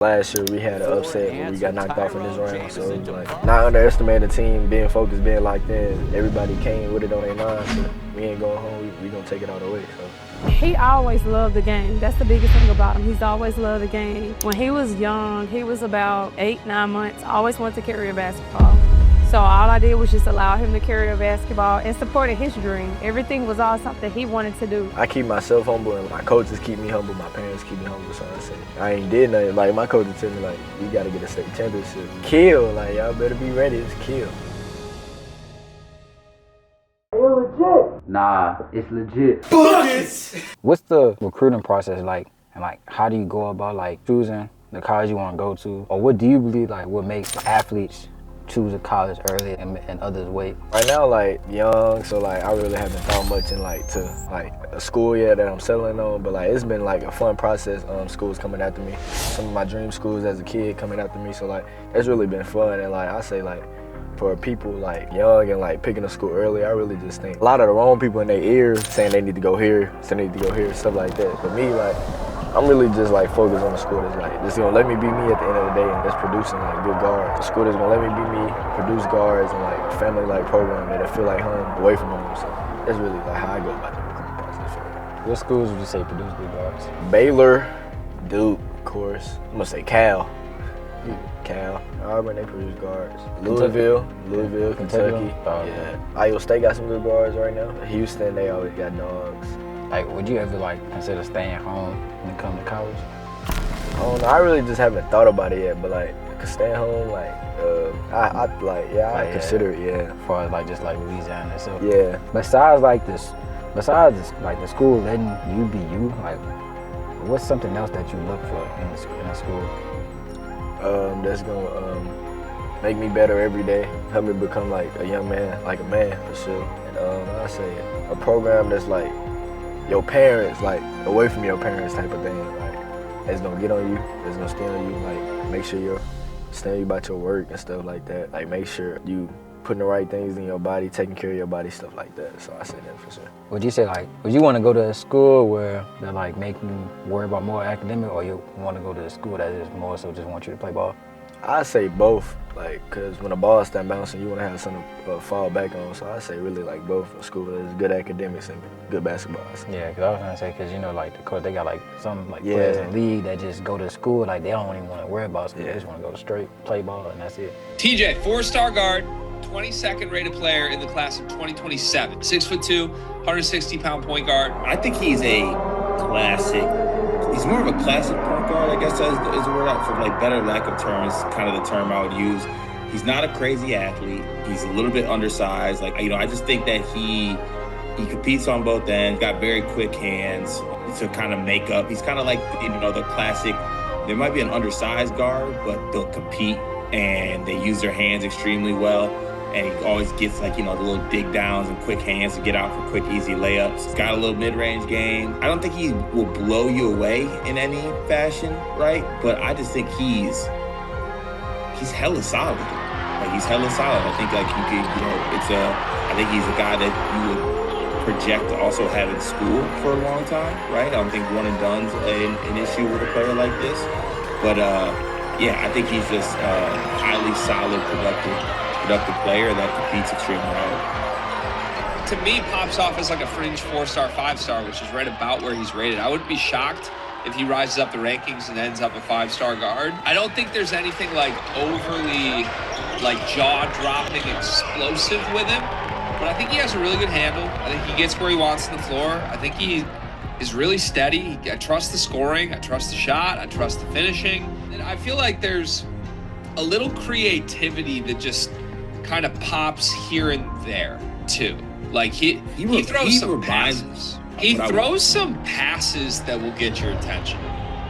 Last year we had an upset where we got knocked off in this round, so it was like not underestimating the team, being focused, being locked in. Everybody came with it on their mind, so we ain't going home. We gonna take it all the way. So. He always loved the game. That's the biggest thing about him. He's always loved the game. When he was young, he was about 8, 9 months, always wanted to carry a basketball. So all I did was just allow him to carry a basketball and supported his dream. Everything was all something he wanted to do. I keep myself humble and my coaches keep me humble, my parents keep me humble, so I say, I ain't did nothing. Like my coaches tell me like, you gotta get a state championship. Kill, like y'all better be ready, it's kill. Legit. Nah, it's legit. Buckets! What's the recruiting process like? And like, how do you go about like choosing the college you want to go to? Or what do you believe like what makes athletes choose a college early and others wait? Right now, like young, so like I really haven't thought much in like to like a school yet that I'm settling on, but like it's been like a fun process. Schools coming after me, some of my dream schools as a kid coming after me, so like it's really been fun. And like I say like for people like young and like picking a school early, I really just think a lot of the wrong people in their ears saying they need to go here, stuff like that. For me, like I'm really just like focused on the school that's like just gonna let me be me at the end of the day and just producing like good guards. The school that's gonna let me be me, produce guards and like family like program that I feel like home away from home. So that's really like how I go about the recruitment process. What schools would you say produce good guards? Baylor, Duke, of course. I'm gonna say Cal. Auburn, they produce guards. Louisville, Kentucky. Oh, yeah. Iowa State got some good guards right now. Houston, they always got dogs. Like, would you ever like consider staying home when it comes to college? I don't know. I really just haven't thought about it yet, but like, staying home, like, I consider it, yeah. As far as like just like Louisiana and stuff. Yeah. Besides like the school letting you be you, like, what's something else that you look for in a school? That's gonna make me better every day, help me become like a young man, like a man for sure. And I say a program that's like your parents, like away from your parents type of thing, like that's gonna get on you, that's gonna stand on you, like make sure you're standing about your work and stuff like that. Like make sure you putting the right things in your body, taking care of your body, stuff like that. So I say that for sure. Would you say like, would you want to go to a school where they're like making you worry about more academic, or you want to go to a school that is more so just want you to play ball? I say both, like, cause when the ball start bouncing, you want to have something to fall back on. So I say really like both. A school that is good academics and good basketball. Yeah, cause I was gonna say, cause you know, like the coach, they got like some like players in the league that just go to school, like they don't even want to worry about school. They just want to go straight play ball and that's it. TJ, 4-star guard, 22nd rated player in the class of 2027. 6'2", 160-pound point guard. I think he's a classic. He's more of a classic point guard, I guess is the word, for like better lack of terms, kind of the term I would use. He's not a crazy athlete. He's a little bit undersized. Like, you know, I just think that he competes on both ends, got very quick hands to kind of make up. He's kind of like, you know, the classic, there might be an undersized guard, but they'll compete and they use their hands extremely well. And he always gets like, you know, the little dig downs and quick hands to get out for quick, easy layups. He's got a little mid-range game. I don't think he will blow you away in any fashion, right? But I just think he's hella solid. Like, he's hella solid. I think like you could, you know, I think he's a guy that you would project to also have in school for a long time, right? I don't think one and done's an issue with a player like this. But yeah, I think he's just highly solid, productive player that competes extremely hard. To me, pops off as like a fringe 4-star, 5-star, which is right about where he's rated. I wouldn't be shocked if he rises up the rankings and ends up a 5-star guard. I don't think there's anything like overly like jaw-dropping explosive with him, but I think he has a really good handle. I think he gets where he wants on the floor. I think he is really steady. I trust the scoring. I trust the shot. I trust the finishing. And I feel like there's a little creativity that just kind of pops here and there too. Like he throws some passes. He throws some passes that will get your attention.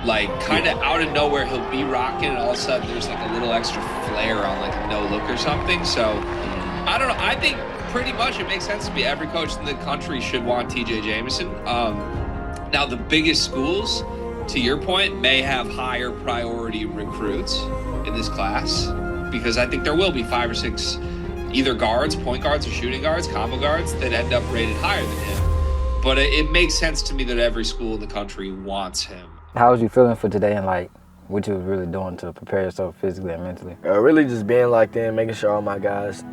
Like kind of out of nowhere, he'll be rocking, and all of a sudden there's like a little extra flair on like a no look or something. So I don't know. I think pretty much it makes sense to me. Every coach in the country should want TJ Jamison. Now the biggest schools, to your point, may have higher priority recruits in this class, because I think there will be 5 or 6 either guards, point guards or shooting guards, combo guards that end up rated higher than him. But it makes sense to me that every school in the country wants him. How was you feeling for today and like what you was really doing to prepare yourself physically and mentally? Really just being locked in, making sure all my guys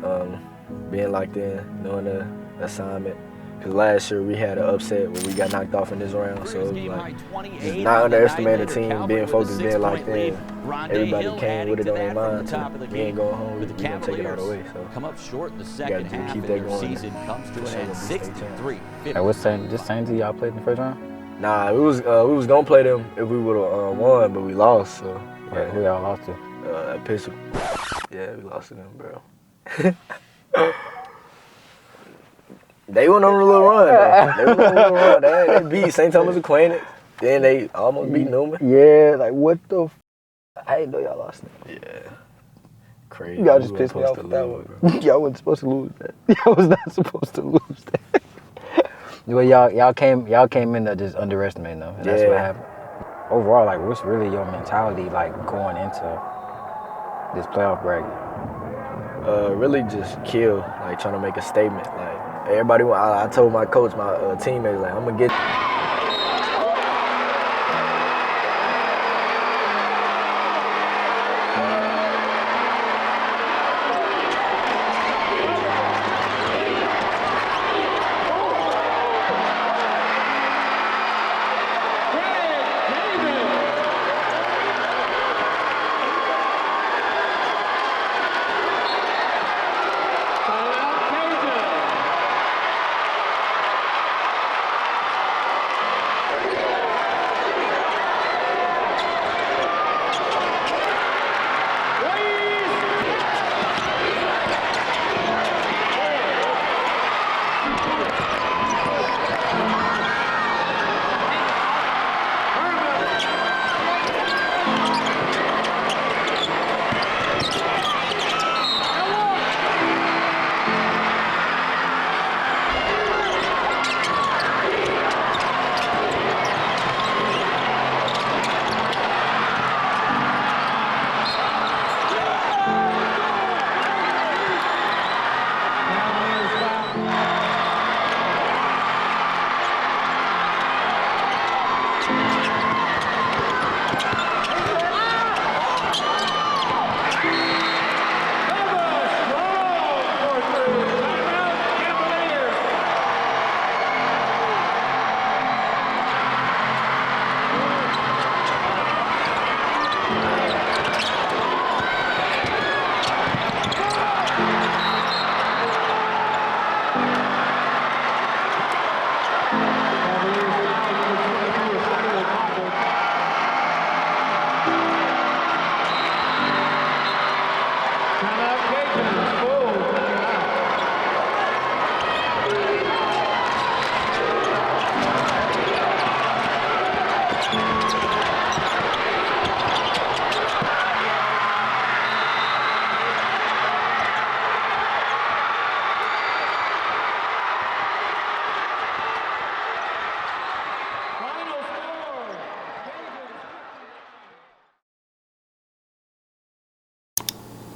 being locked in, knowing the assignment. Because last year we had an upset where we got knocked off in this round, so it was like just not underestimate the team, being focused, being locked in. Everybody came with it on their mind. We ain't going home, we gonna take it all the way. So come up short in the second gotta half. keep that going. Season comes to an end, 63. Hey, what's the same team y'all played in the first round? Nah, we was gonna play them if we would've won, but we lost. So yeah, who y'all lost to? Pistol. Yeah, we lost to them, bro. They went on a little run, though. They beat St. Thomas Aquinas. Then they almost beat Newman. Yeah, like what the I didn't know y'all lost it. Yeah. Crazy. Y'all just pissed me off with that one. Y'all wasn't supposed to lose that. Y'all was not supposed to lose that. Well, y'all came in there just underestimating them. And that's what happened. Overall, like what's really your mentality like going into this playoff bracket? Really just kill, like trying to make a statement. Like everybody, I told my coach, my teammates, like I'm gonna get.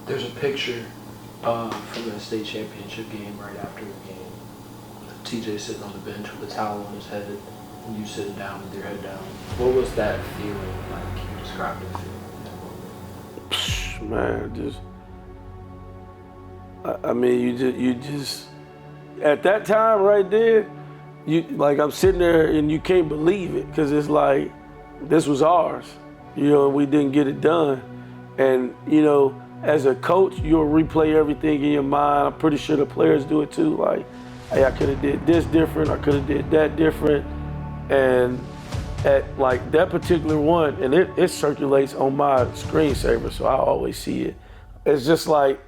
There's a picture from the state championship game right after the game. TJ sitting on the bench with a towel on his head, and you sitting down with your head down. What was that feeling like? Can you describe that feeling? Man, just, I mean, you just, at that time right there, I'm sitting there and you can't believe it, because it's like, this was ours, we didn't get it done. And, as a coach, you'll replay everything in your mind. I'm pretty sure the players do it too. Like, hey, I could have did this different. I could have did that different. And at like that particular one, and it circulates on my screensaver, so I always see it. It's just like,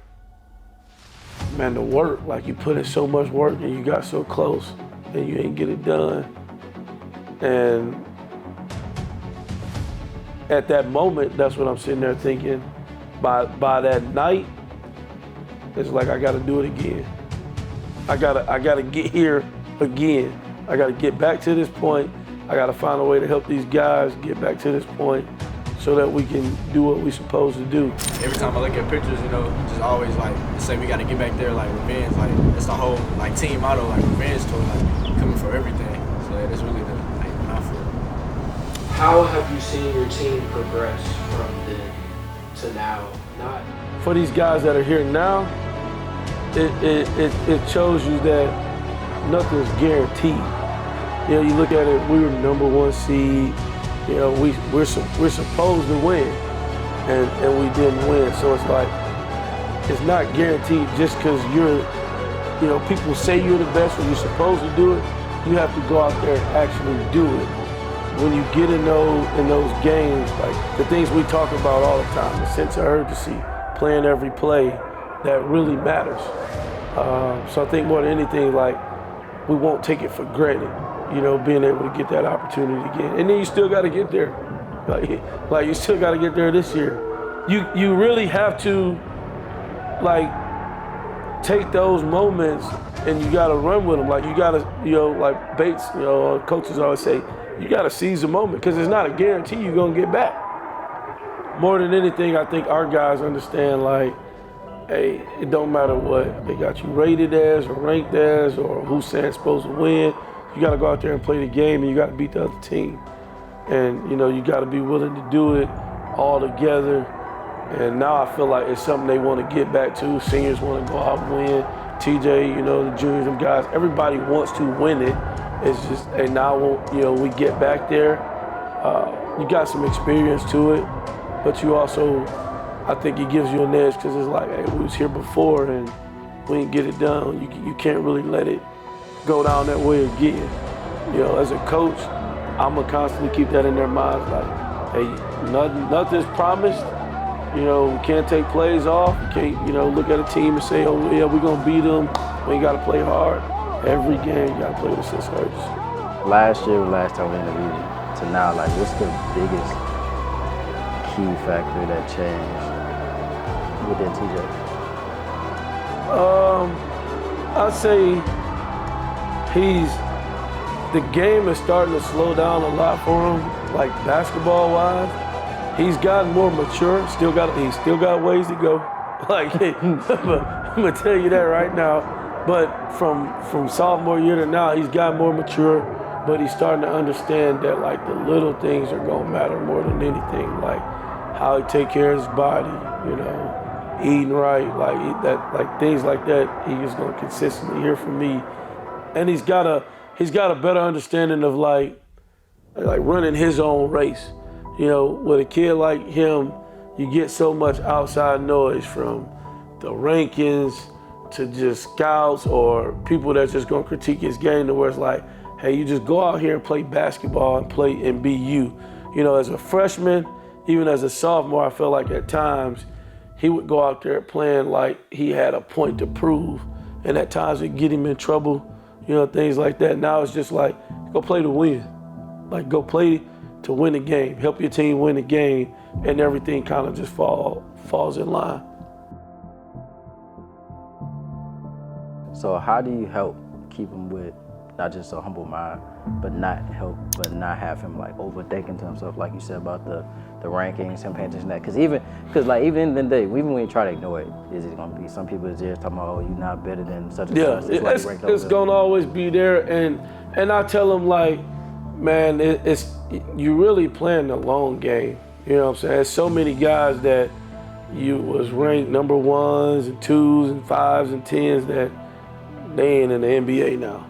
man, the work, like you put in so much work and you got so close and you ain't get it done. And at that moment, that's what I'm sitting there thinking. By that night, it's like I gotta do it again. I gotta get here again. I gotta get back to this point. I gotta find a way to help these guys get back to this point so that we can do what we're supposed to do. Every time I look at pictures, just always like say we gotta get back there, like revenge, like it's the whole like team motto, like revenge tour, like coming for everything. So that's really the like my feel. How have you seen your team progress from then to now? Not for these guys that are here now, it shows you that nothing's guaranteed. You know, you look at it, we were number 1 seed. You know, we're supposed to win, and we didn't win. So it's like, it's not guaranteed just because you know, people say you're the best or you're supposed to do it. You have to go out there and actually do it. When you get in those games, like the things we talk about all the time, the sense of urgency, playing every play, that really matters. So I think more than anything, like, we won't take it for granted, you know, being able to get that opportunity again. And then you still got to get there. Like you still got to get there this year. You really have to, like, take those moments and you got to run with them. Like, you got to, you know, like Bates, you know, coaches always say, you got to seize the moment because it's not a guarantee you're going to get back. More than anything, I think our guys understand, like, hey, it don't matter what they got you rated as or ranked as or who's saying supposed to win. You got to go out there and play the game, and you got to beat the other team. And, you know, you got to be willing to do it all together. And now I feel like it's something they want to get back to. Seniors want to go out and win. TJ, you know, the juniors, them guys, everybody wants to win it. It's just, hey, now, you know, we get back there. You got some experience to it, but you also, I think it gives you an edge because it's like, hey, we was here before and we didn't get it done. You can't really let it go down that way again. You know, as a coach, I'm gonna constantly keep that in their minds, like, hey, nothing's promised. You know, we can't take plays off. We can't, you know, look at a team and say, oh yeah, we're gonna beat them. We ain't gotta play hard. Every game, you gotta play with a sense of urgency. Last year, last time we interviewed to now, like, what's the biggest key factor that changed within TJ? I'd say the game is starting to slow down a lot for him, like basketball-wise. He's gotten more mature. He's still got ways to go. Like, I'm gonna tell you that right now. But from sophomore year to now, he's gotten more mature. But he's starting to understand that, like, the little things are gonna matter more than anything. Like how he take care of his body, you know, eating right, like things like that. He is gonna consistently hear from me, and he's got a better understanding of like running his own race. You know, with a kid like him, you get so much outside noise from the rankings to just scouts or people that's just gonna critique his game to where it's like, hey, you just go out here and play basketball and play and be you. You know, as a freshman, even as a sophomore, I felt like at times he would go out there playing like he had a point to prove, and at times it'd get him in trouble, you know, things like that. Now it's just like, go play to win. Like, go play to win the game, help your team win the game, and everything kind of just falls in line. So how do you help keep him with not just a humble mind, but not have him like overthinking to himself, like you said about the rankings, him paying attention to that? Because even in the day, even when you try to ignore it, is it gonna be some people is there talking about, oh, you're not better than such and such? It's gonna always be there, and I tell them, like, man, you really playing the long game. You know what I'm saying? There's so many guys that you was ranked number 1s and 2s and 5s and 10s that they ain't in the NBA now.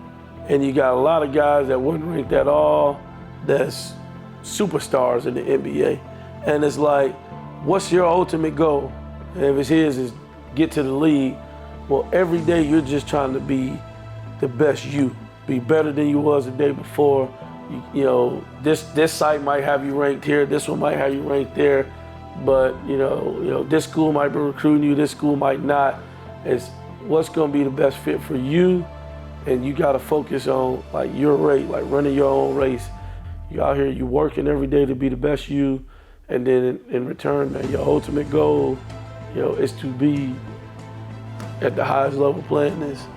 And you got a lot of guys that weren't ranked at all that's superstars in the NBA. And it's like, what's your ultimate goal? And if it's his is get to the league, well, every day you're just trying to be the best you, be better than you was the day before. You know, this site might have you ranked here, this one might have you ranked there, but you know, this school might be recruiting you, this school might not. It's what's gonna be the best fit for you, and you gotta focus on like your race, like running your own race. You out here, you working every day to be the best you, and then in return, man, your ultimate goal, you know, is to be at the highest level playing this.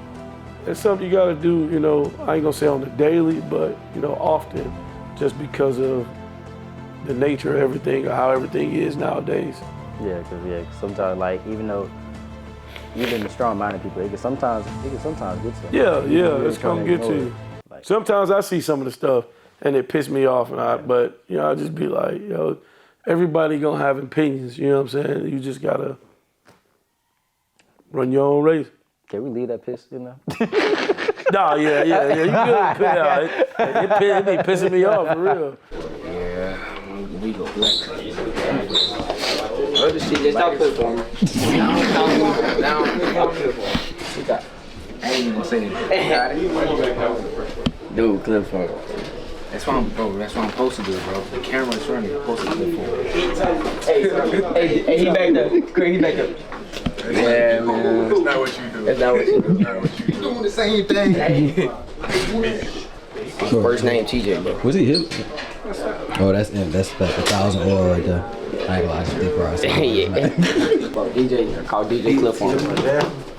It's something you gotta do, you know, I ain't gonna say on the daily, but, you know, often, just because of the nature of everything, or how everything is nowadays. Yeah, because sometimes, like, even the strong-minded people, it can sometimes get to them. Yeah, it's gonna get to you. Sometimes I see some of the stuff, and it pissed me off. But you know, I just be like, yo, everybody gonna have opinions. You know what I'm saying? You just gotta run your own race. Can we leave that piss, you know? Nah, yeah. You good? It be pissing me off for real. Yeah, we go black. Other shit, just stop put for me. Now, I ain't even gonna say that. Dude, clip for me. That's why I'm supposed to do it, bro. The camera's running. I'm supposed to clip for me. Hey, he back there. Craig, he back there. Yeah, man. That's not what you do. That's not what you do. You doing the same thing. First name TJ, bro. Was he hip? Oh, that's like 1,000 oil right there. I ain't gonna lie, stick for us. Yeah. DJ, call DJ Cliff on him.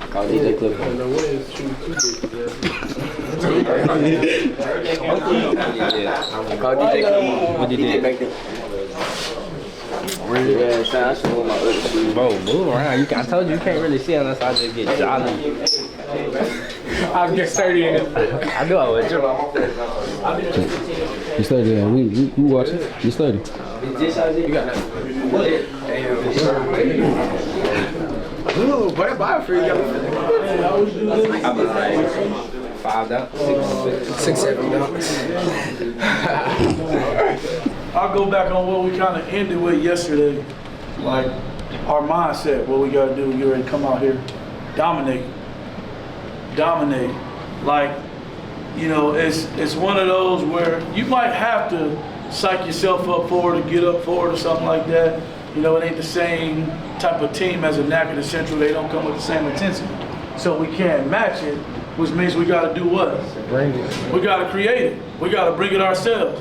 Call DJ Cliff on him. Call DJ Cliff. What you did back there? Yeah, son, I should move my other shoes. Bro, move around. I told you can't really see unless I just get jolly. I'm just 30 in it. I knew I would. You study, man. We watch it. You study. You got that. Ooh, but buy for you. $5, $6, $7. I'll go back on what we kind of ended with yesterday. Like, our mindset, what we got to do, get ready to come out here, dominate. Like, you know, it's one of those where you might have to psych yourself up for it or get up for it or something like that. You know, it ain't the same type of team as a Natchitoches Central. They don't come with the same intensity. So we can't match it, which means we got to do what? Bring it. We got to create it. We got to bring it ourselves.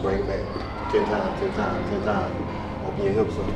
Bring it back 10 times. Open your hips up.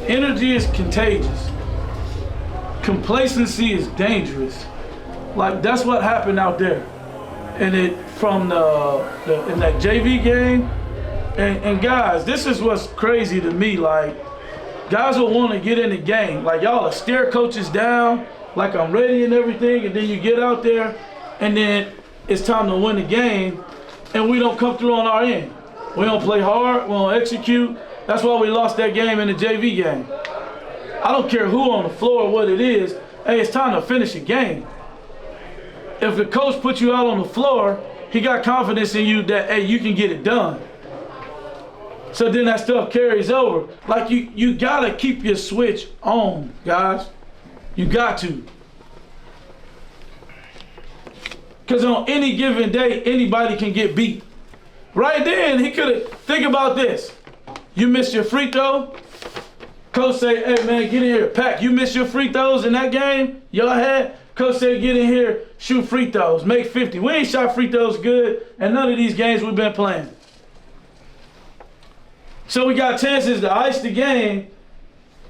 Energy is contagious. Complacency is dangerous. Like, that's what happened out there. And it from in that JV game. And guys, this is what's crazy to me. Like, guys will want to get in the game. Like, y'all will stare coaches down, like I'm ready and everything, and then you get out there, and then it's time to win the game, and we don't come through on our end. We don't play hard, we don't execute. That's why we lost that game in the JV game. I don't care who on the floor or what it is. Hey, it's time to finish a game. If the coach puts you out on the floor, he got confidence in you that, hey, you can get it done. So then that stuff carries over. Like you gotta keep your switch on, guys. You got to. Because on any given day, anybody can get beat. Right then, he could have, think about this. You missed your free throw. Coach say, hey man, get in here. Pack, you missed your free throws in that game y'all had? Coach said, get in here, shoot free throws, make 50. We ain't shot free throws good, and none of these games we've been playing. So we got chances to ice the game,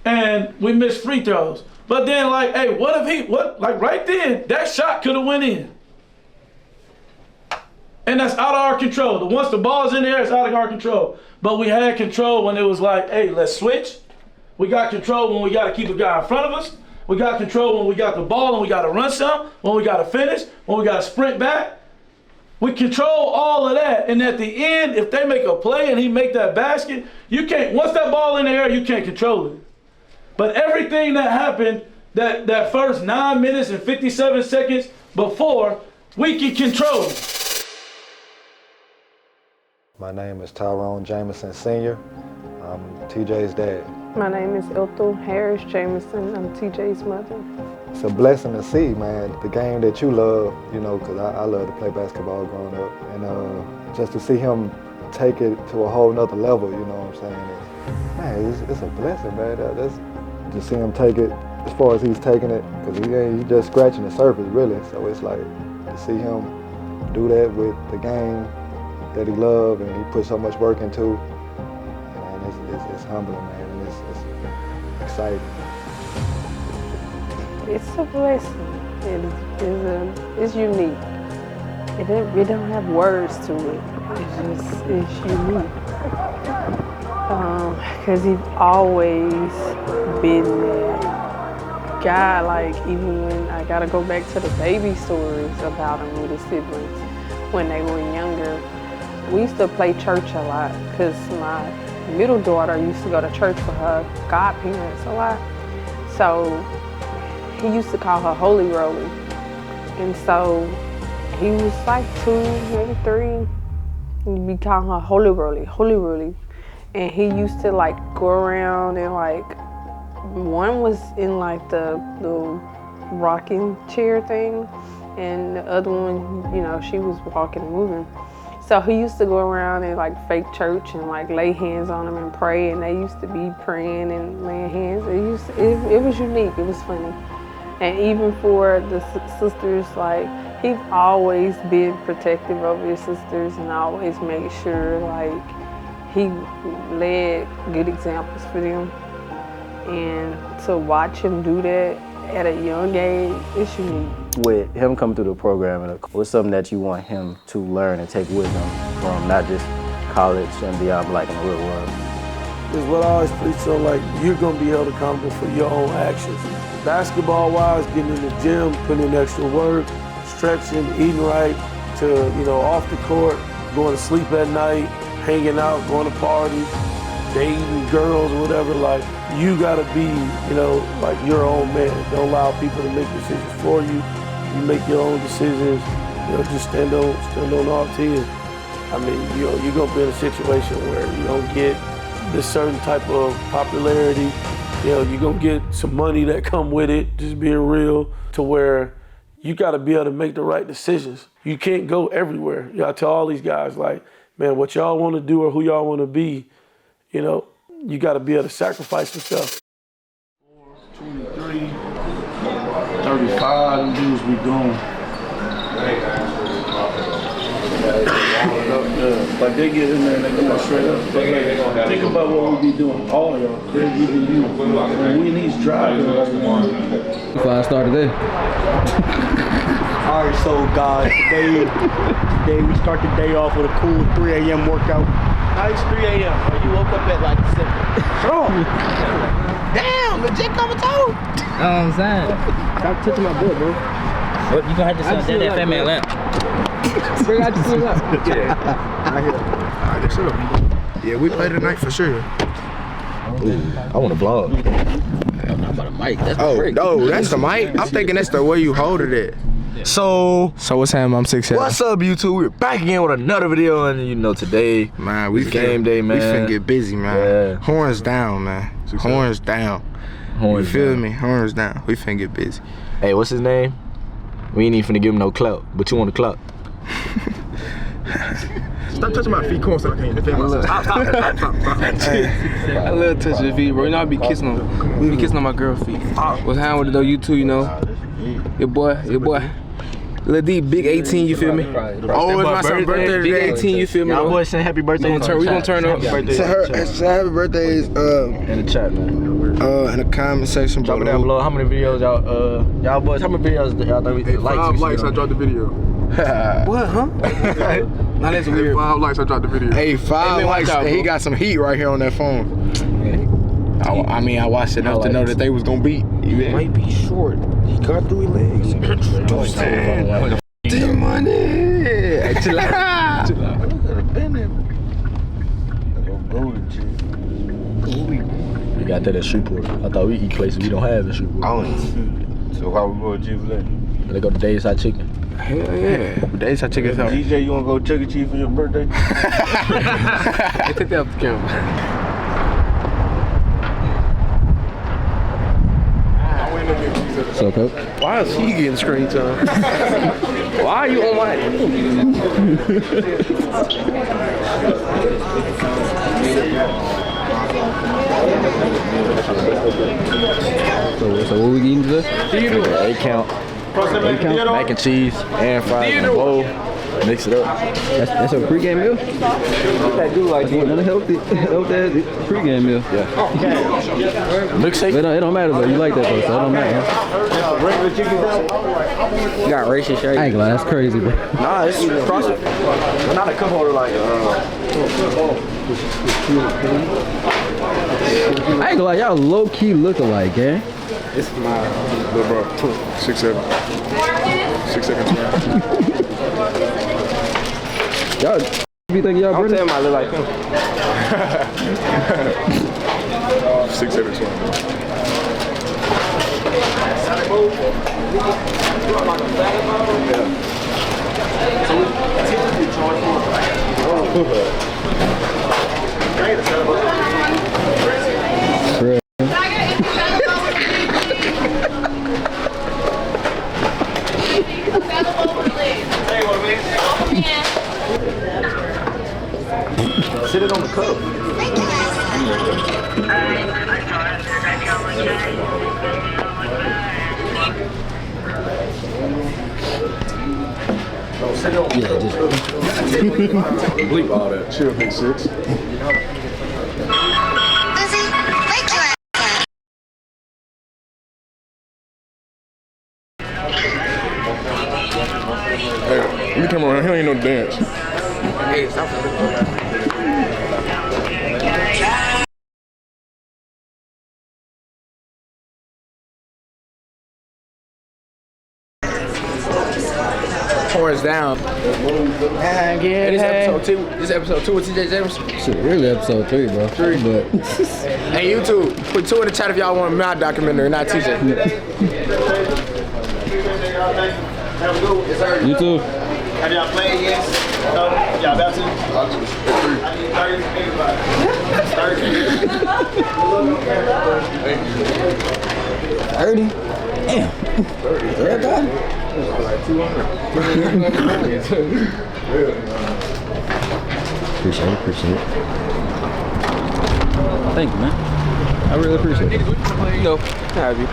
and we missed free throws. But then, like, hey, like right then, that shot could have went in. And that's out of our control. Once the ball's in there, it's out of our control. But we had control when it was like, hey, let's switch. We got control when we got to keep a guy in front of us. We got control when we got the ball and we got to run some, when we got to finish, when we got to sprint back. We control all of that. And at the end, if they make a play and he make that basket, you can't, once that ball in the air, you can't control it. But everything that happened that first 9 minutes and 57 seconds before, we can control it. My name is Tyrone Jamison Sr. I'm TJ's dad. My name is Ethel Harris Jamison. I'm TJ's mother. It's a blessing to see, man, the game that you love, you know, because I love to play basketball growing up. And just to see him take it to a whole nother level, you know what I'm saying? Man, it's a blessing, man. To see him take it as far as he's taking it, because he's just scratching the surface, really. So it's like, to see him do that with the game that he loves and he put so much work into, man, it's humbling, man. It's exciting. It's a blessing. It's unique. It don't have words to it. It's unique. Because he's always been that guy. Like, even when I gotta go back to the baby stories about him with his siblings when they were younger. We used to play church a lot because my middle daughter used to go to church with her godparents a lot. So he used to call her Holy Roly. And so he was like 2, maybe 3. He'd be calling her Holy Roly, Holy Roly. And he used to like go around and like, one was in like the rocking chair thing, and the other one, you know, she was walking and moving. So he used to go around and like fake church and like lay hands on them and pray, and they used to be praying and laying hands. It was unique, it was funny. And even for the sisters, like, he's always been protective over his sisters and always made sure like he led good examples for them. And to watch him do that at a young age, it's unique. With him coming through the program, what's something that you want him to learn and take with him from not just college and beyond, but like in the real world? Is what I always preach on, like, you're gonna be held accountable for your own actions. Basketball-wise, getting in the gym, putting in extra work, stretching, eating right, to, you know, off the court, going to sleep at night, hanging out, going to parties, dating girls or whatever. Like, you gotta be, you know, like your own man. Don't allow people to make decisions for you. You make your own decisions. You know, just stand on all 10. I mean, you know, you're gonna be in a situation where you don't get this certain type of popularity. You know, you're gonna get some money that come with it, just being real, to where you gotta be able to make the right decisions. You can't go everywhere. You gotta tell all these guys, like, man, what y'all wanna do or who y'all wanna be, you know, you gotta be able to sacrifice some stuff. 23, 35, them dudes be gone. Like, they get in there and they go straight up. Like, think about what we be doing, all of y'all. They're giving you. When we need driving. Before I start today. All right, so guys, today we start the day off with a cool 3 a.m. workout. Nice 3 a.m. Bro. You woke up at like 7. Bro. Damn, legit coming too. You know what I'm saying? Stop touching my book, bro. What, you gonna have to send that fat man lamp. Bring out your food up. Yeah, we play tonight for sure. I want to vlog. I'm not about a mic. That's Oh, no, that's the mic? I'm thinking that's the way you hold it at. So what's happening? I'm 6'7". What's up, YouTube? We're back again with another video, and you know today, man, we game day, man. We finna get busy, man. Yeah. Horns down, man. Horns down. Horns you feel down. me? Horns down. We finna get busy. Hey, what's his name? We ain't even finna give him no clout, but you want the clout. Stop touching my feet, corn, so I can't defend myself. Stop. I love touching your feet, bro. You know I be kissing them. We be kissing on my girl feet. What's happening with it though? You too, you know. Your boy. Lil D, big 18, you feel me? Oh, it's my son's birthday today. Big 18, you feel me? Y'all boys saying happy birthday. We gonna turn up. So happy birthday is in the chat, man. In the comment section Drop it down below. How many videos y'all boys? How many videos y'all think we like? 5 likes, I dropped the video. What, huh? Now that's weird. 5 likes, I dropped the video. Hey, 5 likes, and he got some heat right here on that phone. I mean, I watched enough to know that they was gonna beat. He might be short. He got 3 legs. Damn money. Hey, chill out. We got that at Shreveport. I thought we eat places we don't have in Shreveport. So why we go to Chief-fil-A? They go to Dave's Hot Chicken. Hell yeah. Dave's Hot Chicken. DJ, you wanna go Chuck E. Cheese for your birthday? Hey, take that off the camera. So, Coach? Why is he getting screen time? Why are you on my... So what we eating today? Theodore. 8 count. Mac and cheese and fries in a bowl. Mix it up. That's a pregame meal? That dude like Another healthy pregame meal. Yeah. Mixtape. It don't matter though. You like that though, so it don't matter. You got racist shit. I ain't gonna lie, that's crazy, bro. Nah, it's process. Not a cup holder like. I ain't gonna lie, y'all low key look alike, gang. It's my little bro, 6'7". 6'7". Y'all be thinking y'all I'm brothers? telling my look like him. 6'7". Sit it on the cup. Yeah, just bleep all that. Chill, big 6. Hey, let me come around. He ain't no dance. Hey, stop it. Horns down. again. This episode 2 with TJ Jamison. Shit, really episode 3, bro. 3, but. Hey, YouTube, put 2 in the chat if y'all want my documentary, not TJ. You too. Have y'all played yet? No? Y'all about to? I need 30. Damn. Everybody. Like 200. Appreciate it. Thank you, man. I really appreciate it. You know, have you.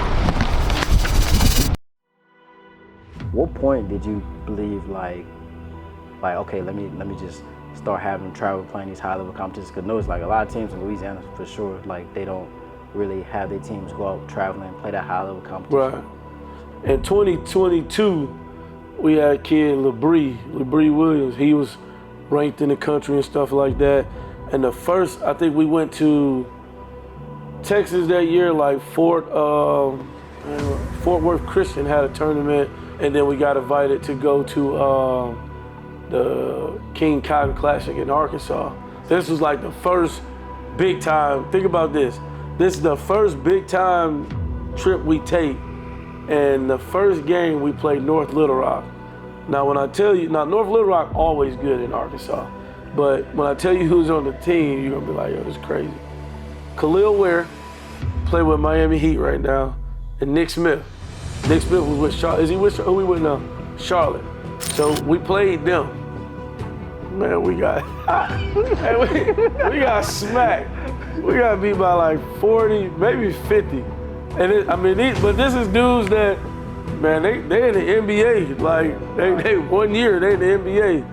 What point did you believe like okay, let me just start having them travel playing these high level competitions? Because no, it's like a lot of teams in Louisiana for sure, like they don't really have their teams go out traveling and play that high level competition. Right. In 2022, we had a kid, LeBree Williams. He was ranked in the country and stuff like that. And the first, I think we went to Texas that year, like Fort Worth Christian had a tournament, and then we got invited to go to the King Cotton Classic in Arkansas. This was like the first big time, think about this. This is the first big time trip we take, and the first game we played North Little Rock. Now when I tell you, now North Little Rock always good in Arkansas, but when I tell you who's on the team, you're gonna be like, yo, this is crazy. Khalil Ware, play with Miami Heat right now, and Nick Smith. Nick Smith was with Charlotte. Is he with, who we with now? Charlotte. So we played them. Man, we got, we got smacked. We got beat by like 40, maybe 50. And but this is dudes that, man, they in the NBA. Like, they 1 year, they in the NBA.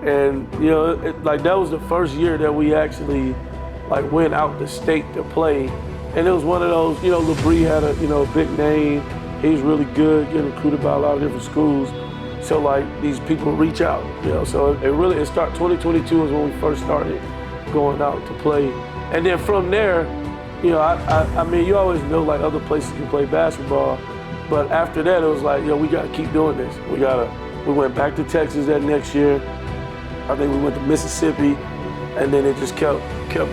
And, you know, like that was the first year that we actually like went out the state to play. And it was one of those, you know, LeBrie had a, you know, big name. He was really good, getting recruited by a lot of different schools. So like these people reach out, you know. So it started, 2022 is when we first started going out to play. And then from there, you know, I mean, you always know like other places you play basketball, but after that it was like, yo, we gotta keep doing this. We went back to Texas that next year. I think we went to Mississippi, and then it just kept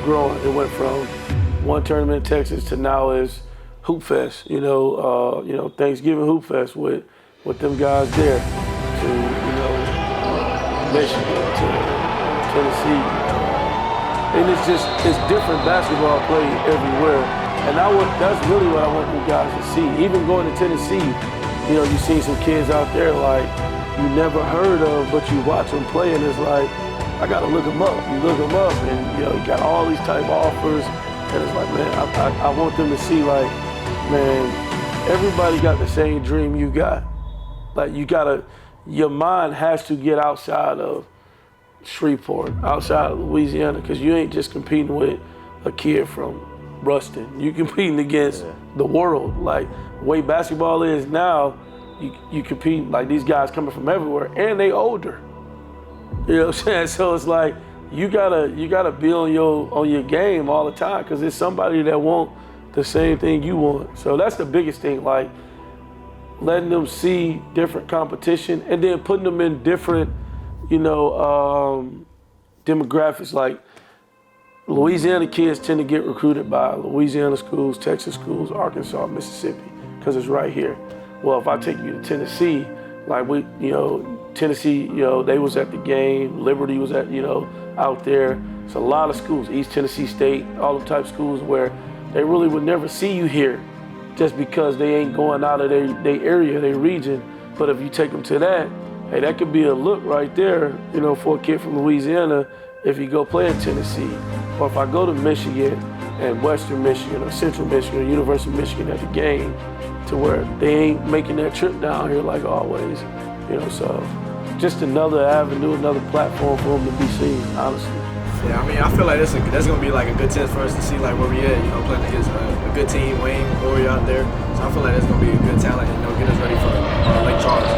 growing. It went from one tournament in Texas to now is Hoop Fest, you know, Thanksgiving Hoop Fest with them guys there, to, you know, Michigan, to Tennessee. And it's different basketball played everywhere. And that's really what I want you guys to see. Even going to Tennessee, you know, you see some kids out there like you never heard of, but you watch them play and it's like, I gotta look them up. You look them up and, you know, you got all these type of offers. And it's like, man, I want them to see like, man, everybody got the same dream you got. Like your mind has to get outside of Shreveport, outside of Louisiana, because you ain't just competing with a kid from Ruston. You competing against the world. Like the way basketball is now, you compete like these guys coming from everywhere, and they older. You know what I'm saying? So it's like you gotta be on your game all the time, because there's somebody that want the same thing you want. So that's the biggest thing, like letting them see different competition and then putting them in different, you know, demographics. Like Louisiana kids tend to get recruited by Louisiana schools, Texas schools, Arkansas, Mississippi, because it's right here. Well, if I take you to Tennessee, like Tennessee, you know, they was at the game, Liberty was at, you know, out there. It's a lot of schools, East Tennessee State, all the type of schools where they really would never see you here just because they ain't going out of their area, their region. But if you take them to that, hey, that could be a look right there, you know, for a kid from Louisiana if you go play in Tennessee. Or if I go to Michigan and Western Michigan or Central Michigan or University of Michigan at the game, to where they ain't making that trip down here like always, you know, so just another avenue, another platform for them to be seen, honestly. Yeah, I mean, I feel like that's gonna be like a good test for us to see like where we at, you know, playing against a good team, Wayne, Rory out there. So I feel like that's gonna be a good talent, you know, get us ready for Lake Charles.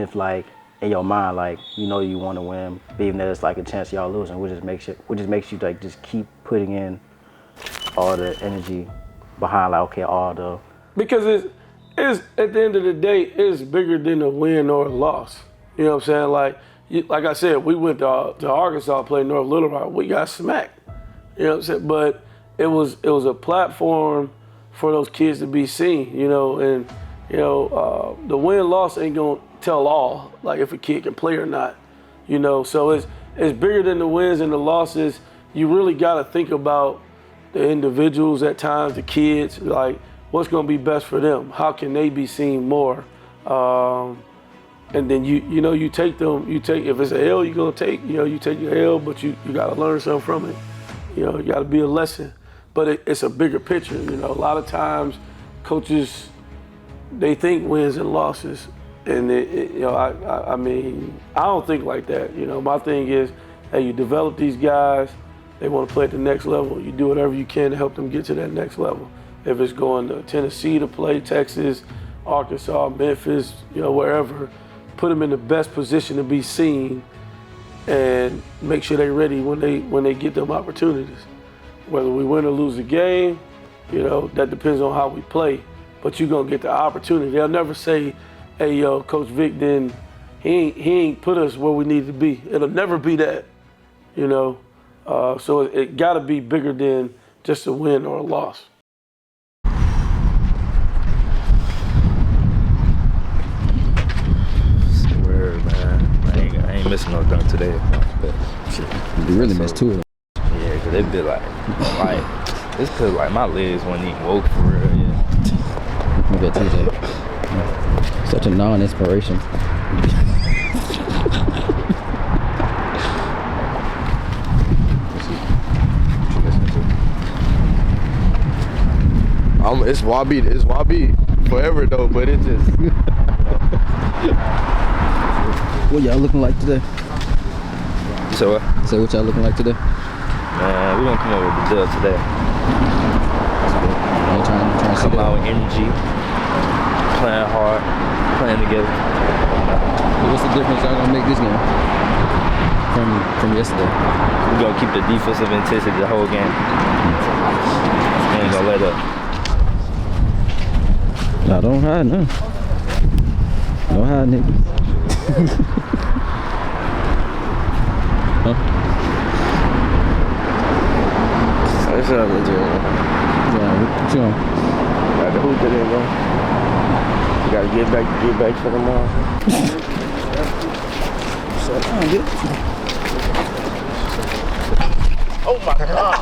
if like in your mind, like you know you want to win, but even though it's like a chance y'all losing, what just makes you like just keep putting in all the energy behind like okay all the because it's at the end of the day it's bigger than a win or a loss. You know what I'm saying? Like I said, we went to Arkansas, played North Little Rock, we got smacked. You know what I'm saying? But it was a platform for those kids to be seen. You know, and you know the win-loss ain't gonna tell all, like if a kid can play or not. You know, so it's bigger than the wins and the losses. You really got to think about the individuals at times, the kids, like what's going to be best for them. How can they be seen more? And then you take them. You take if it's an L, you're gonna take. You know, you take your L, but you got to learn something from it. You know, you got to be a lesson. But it's a bigger picture. You know, a lot of times coaches they think wins and losses. And you know, I mean, I don't think like that. You know, my thing is, hey, you develop these guys. They want to play at the next level. You do whatever you can to help them get to that next level. If it's going to Tennessee to play, Texas, Arkansas, Memphis, you know, wherever, put them in the best position to be seen, and make sure they're ready when they get them opportunities. Whether we win or lose the game, you know, that depends on how we play. But you're gonna get the opportunity. They'll never say, hey, yo, Coach Vic, then he ain't put us where we need to be. It'll never be that, you know. So it got to be bigger than just a win or a loss. Swear, man. I ain't missing no dunk today. But shit, you really missed two of them. Yeah, because it be like it's because like my legs wasn't even woke for real. Yeah. Look at TJ. Such a non-inspiration. It's Wabi forever though, but it just. What y'all looking like today? So what? So what y'all looking like today? Man, we gonna come up with the dub today. Trying to come out with energy, playing hard, playing together. What's the difference y'all gonna make this game from yesterday? We gonna keep the defensive intensity the whole game. We ain't gonna let up. Nah, don't hide, no. Don't hide, nigga. Huh? What's up, man? Yeah, what you on? Got the hoop today, bro. You gotta get back for tomorrow. Oh my God.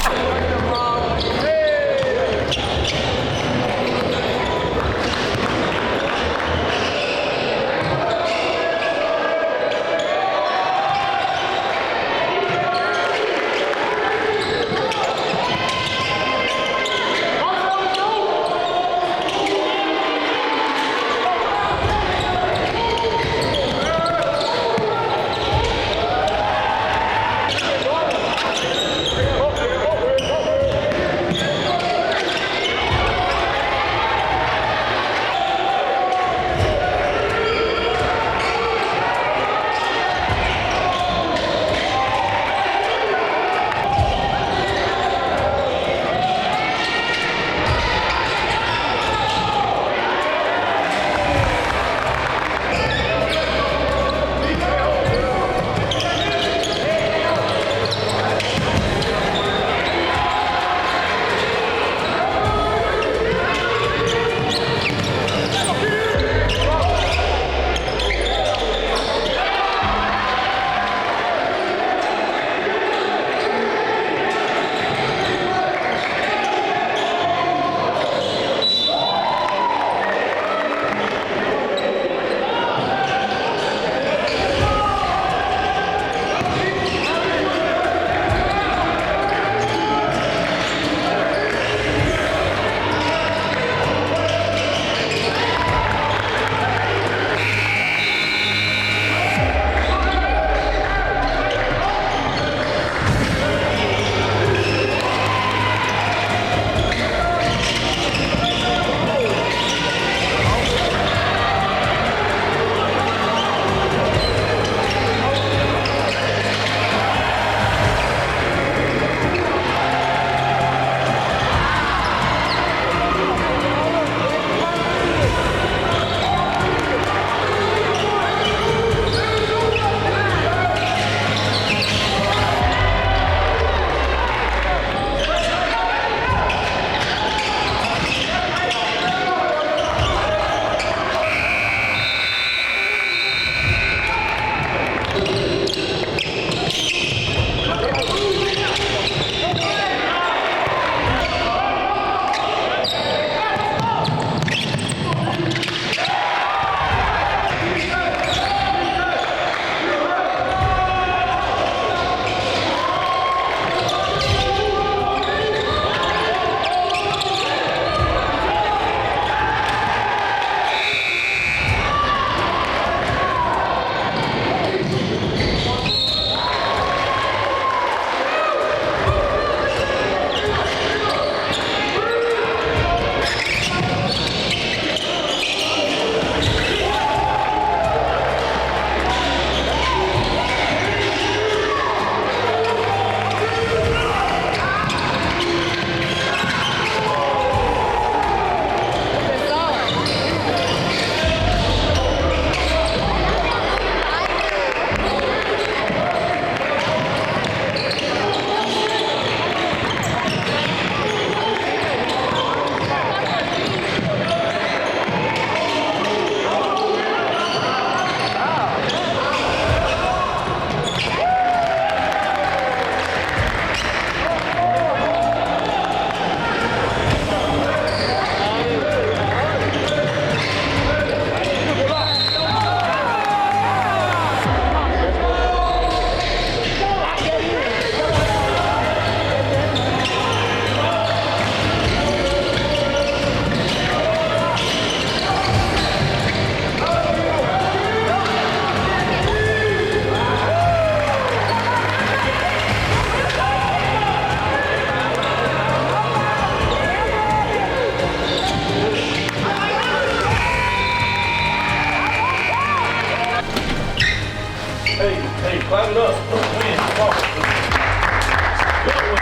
Clap it up. Win. Good win.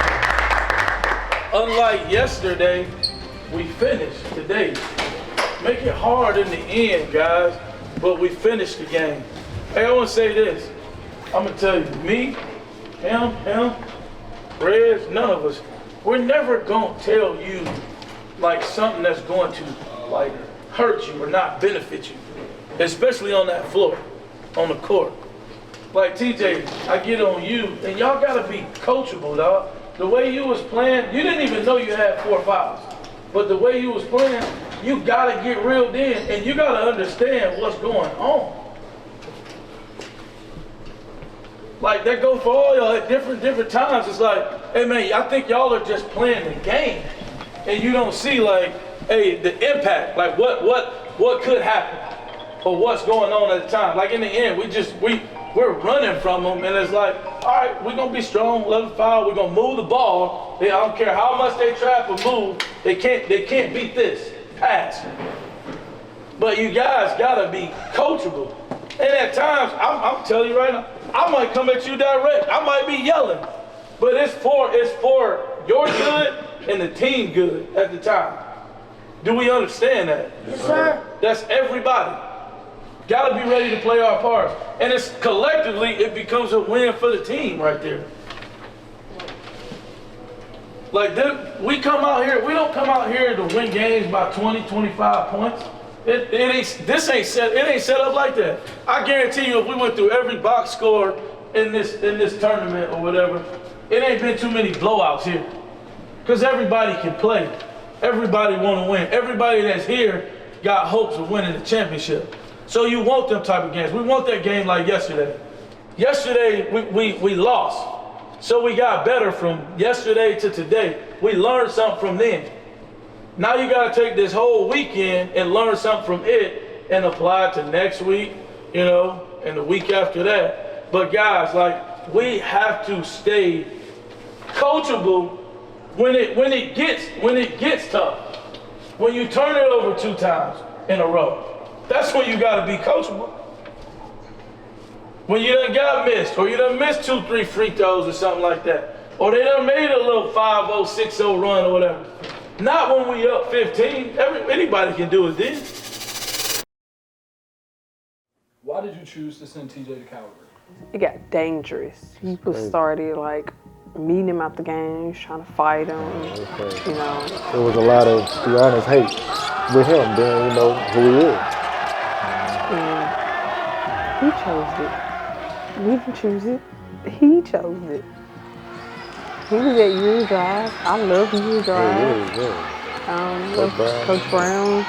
Unlike yesterday, we finished today. Make it hard in the end, guys, but we finished the game. Hey, I want to say this. I'm going to tell you, me, him, Reds, none of us, we're never going to tell you like something that's going to like hurt you or not benefit you, especially on that floor, on the court. Like TJ, I get on you, and y'all got to be coachable, dog. The way you was playing, you didn't even know you had 4 fouls, but the way you was playing, you got to get reeled in, and you got to understand what's going on. Like, that goes for all y'all at different times. It's like, hey, man, I think y'all are just playing the game. And you don't see, like, hey, the impact, like what could happen or what's going on at the time. Like, in the end, we're running from them, and it's like, all right, we're going to be strong, let them foul, we're going to move the ball. I don't care how much they trap or move, they can't beat this. Pass. But you guys got to be coachable. And at times, I'm telling you right now, I might come at you direct. I might be yelling. But it's for your good and the team good at the time. Do we understand that? Yes, sir. That's everybody. Got to be ready to play our parts. And it's collectively, it becomes a win for the team right there. Like, we come out here, we don't come out here to win games by 20, 25 points. It ain't set up like that. I guarantee you, if we went through every box score in this tournament or whatever, it ain't been too many blowouts here. Because everybody can play. Everybody want to win. Everybody that's here got hopes of winning the championship. So you want them type of games. We want that game like yesterday. Yesterday, we lost. So we got better from yesterday to today. We learned something from then. Now you got to take this whole weekend and learn something from it and apply it to next week, and the week after that. But guys, like, we have to stay coachable when it gets tough. When you turn it over 2 times in a row, that's when you got to be coachable. When you done got missed, or you done missed 2-3 free throws or something like that, or they done made a little 5-0, 6-0 run or whatever. Not when we up 15. Anybody can do it then. Why did you choose to send TJ to Calvary? It got dangerous. People started like meeting him out the games, trying to fight him. There was a lot of, to be honest, hate with him, being who he is. And he chose it. We didn't choose it. He chose it. He was at Year Drive. I love Year Drive. Coach Brown.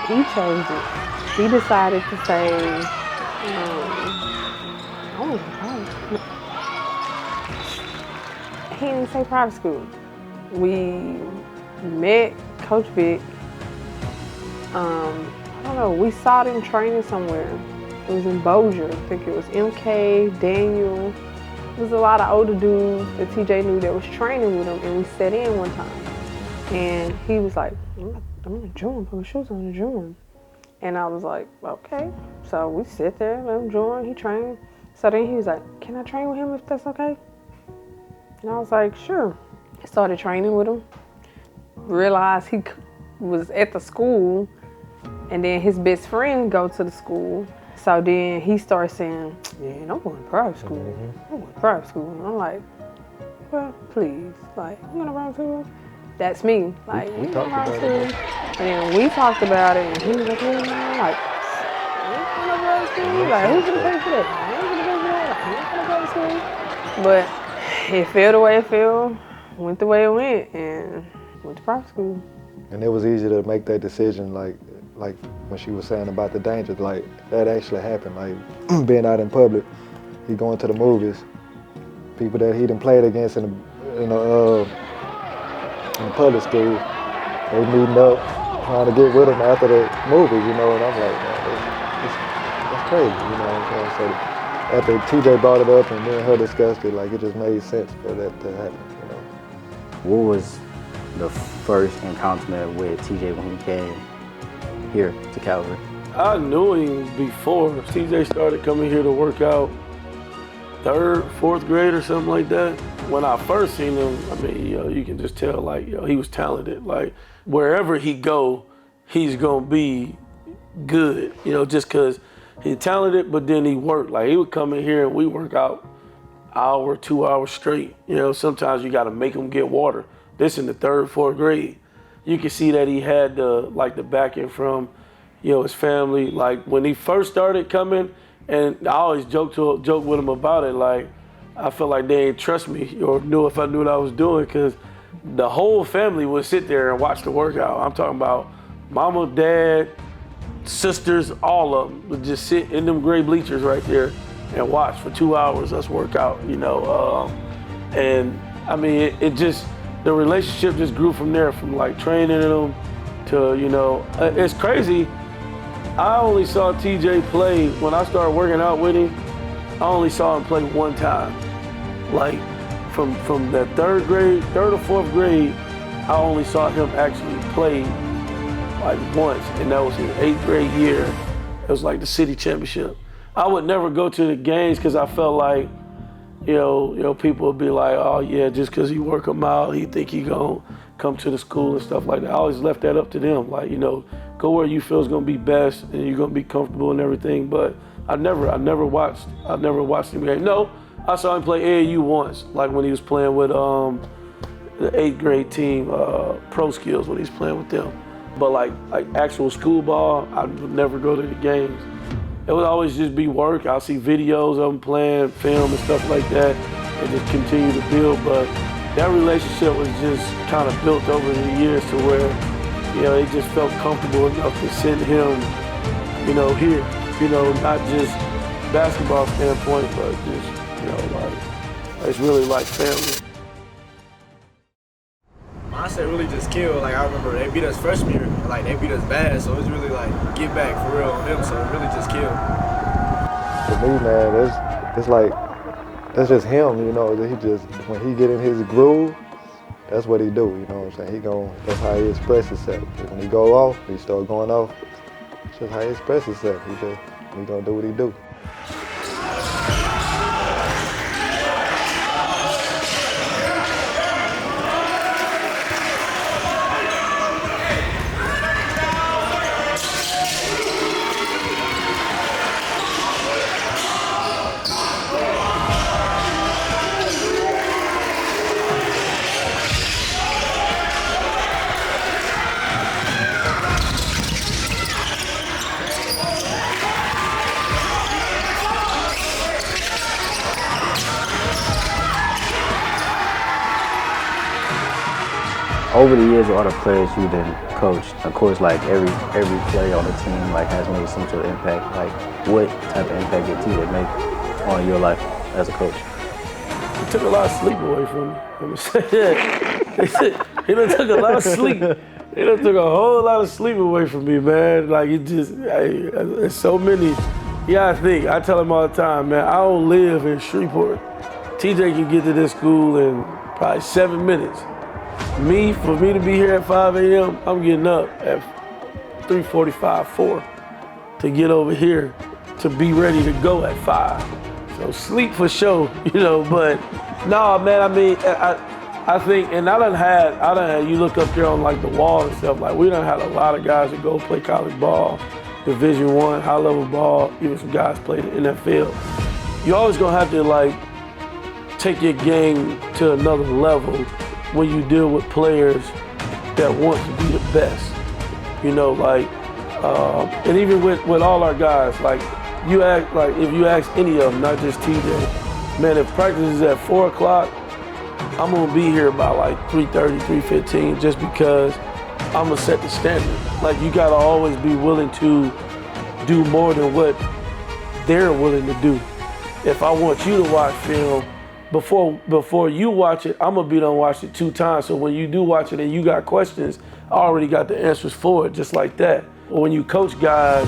He chose it. He decided to say, he didn't say private school. We met Coach Vic. I don't know, we saw them training somewhere. It was in Bossier. I think it was MK, Daniel. There was a lot of older dudes that TJ knew that was training with him, and we sat in one time. And he was like, I'm gonna join, put my shoes on and join. And I was like, okay. So we sit there, let him join, he trained. So then he was like, can I train with him if that's okay? And I was like, sure. I started training with him. Realized he was at the school, and then his best friend go to the school. So then he started saying, man, I'm going to private school. I'm going to private school. And I'm like, well, please. Like, I'm going to private school? That's me. Like, we talked about it. And then we talked about it, and he was like, yeah, I'm like, I'm going to private school? Like, who's going to pay for that? I'm going to pay for that. I'm going to private school. But it fell the way it fell, went the way it went, and went to private school. And it was easy to make that decision, like when she was saying about the dangers, like that actually happened. Like being out in public, he going to the movies, people that he done played against in public school, they meeting up, trying to get with him after the movie, and I'm like, man, that's crazy, So after TJ brought it up and me and her discussed it, like it just made sense for that to happen, What was the first encounter with TJ when he came here to Calvary? I knew him before TJ started coming here to work out. third, fourth grade or something like that. When I first seen him, I mean, you can just tell, like, he was talented. Like, wherever he go, he's gonna be good, just because he's talented, but then he worked. Like, he would come in here and we work out hour, 2 hours straight. Sometimes you gotta make him get water. This in the third, fourth grade. You can see that he had the backing from, his family. Like, when he first started coming, and I always joke with him about it, like, I felt like they ain't trust me or knew if I knew what I was doing, because the whole family would sit there and watch the workout. I'm talking about mama, dad, sisters, all of them would just sit in them gray bleachers right there and watch for 2 hours us work out, and I mean, it just, the relationship just grew from there, from like training them to, it's crazy. I only saw TJ play, when I started working out with him, I only saw him play one time. Like, from that third or fourth grade, I only saw him actually play like once, and that was his 8th grade year. It was like the city championship. I would never go to the games because I felt like, people would be like, oh yeah, just because he work him out, he think he gonna come to the school and stuff like that. I always left that up to them. Like, go where you feel is gonna be best and you're gonna be comfortable and everything. But I never watched him game. No, I saw him play AAU once, like when he was playing with the 8th grade team, Pro Skills, when he was playing with them. But like actual school ball, I would never go to the games. It would always just be work. I'll see videos of them playing, film and stuff like that, and just continue to build. But that relationship was just kind of built over the years to where, they just felt comfortable enough to send him, here, not just basketball standpoint, but just, like, it's really like family. Mindset really just killed. Like, I remember they beat us freshman year, like they beat us bad, so it was really like get back for real on them. So it really just killed. For me, man, it's like, that's just him, he just, when he get in his groove, that's what he do, you know what I'm saying? That's how he express himself. When he go off, he start going off. It's just how he express himself. He gonna do what he do. Over the years, all the players you've been coached, of course, like every player on the team like has made some sort of impact. Like, what type of impact did TJ make on your life as a coach? He took a lot of sleep away from me. I'm gonna say that. He done took a lot of sleep. He done took a whole lot of sleep away from me, man. Like, it just, there's so many. Yeah, I tell him all the time, man, I don't live in Shreveport. TJ can get to this school in probably 7 minutes. For me to be here at 5 a.m., I'm getting up at 3:45, 4 to get over here to be ready to go at 5. So sleep for sure, but no, man, I mean, I think, and I done had, you look up there on like the wall and stuff, like we done had a lot of guys that go play college ball, Division I, high level ball, even some guys play the NFL. You always gonna have to like take your game to another level when you deal with players that want to be the best, and even with all our guys, like if you ask any of them, not just TJ, man, if practice is at 4 o'clock, I'm gonna be here by like 3:30, 3:15, just because I'm gonna set the standard. Like, you gotta always be willing to do more than what they're willing to do. If I want you to watch film, before you watch it, I'm gonna be done watch it 2 times. So when you do watch it and you got questions, I already got the answers for it, just like that. When you coach guys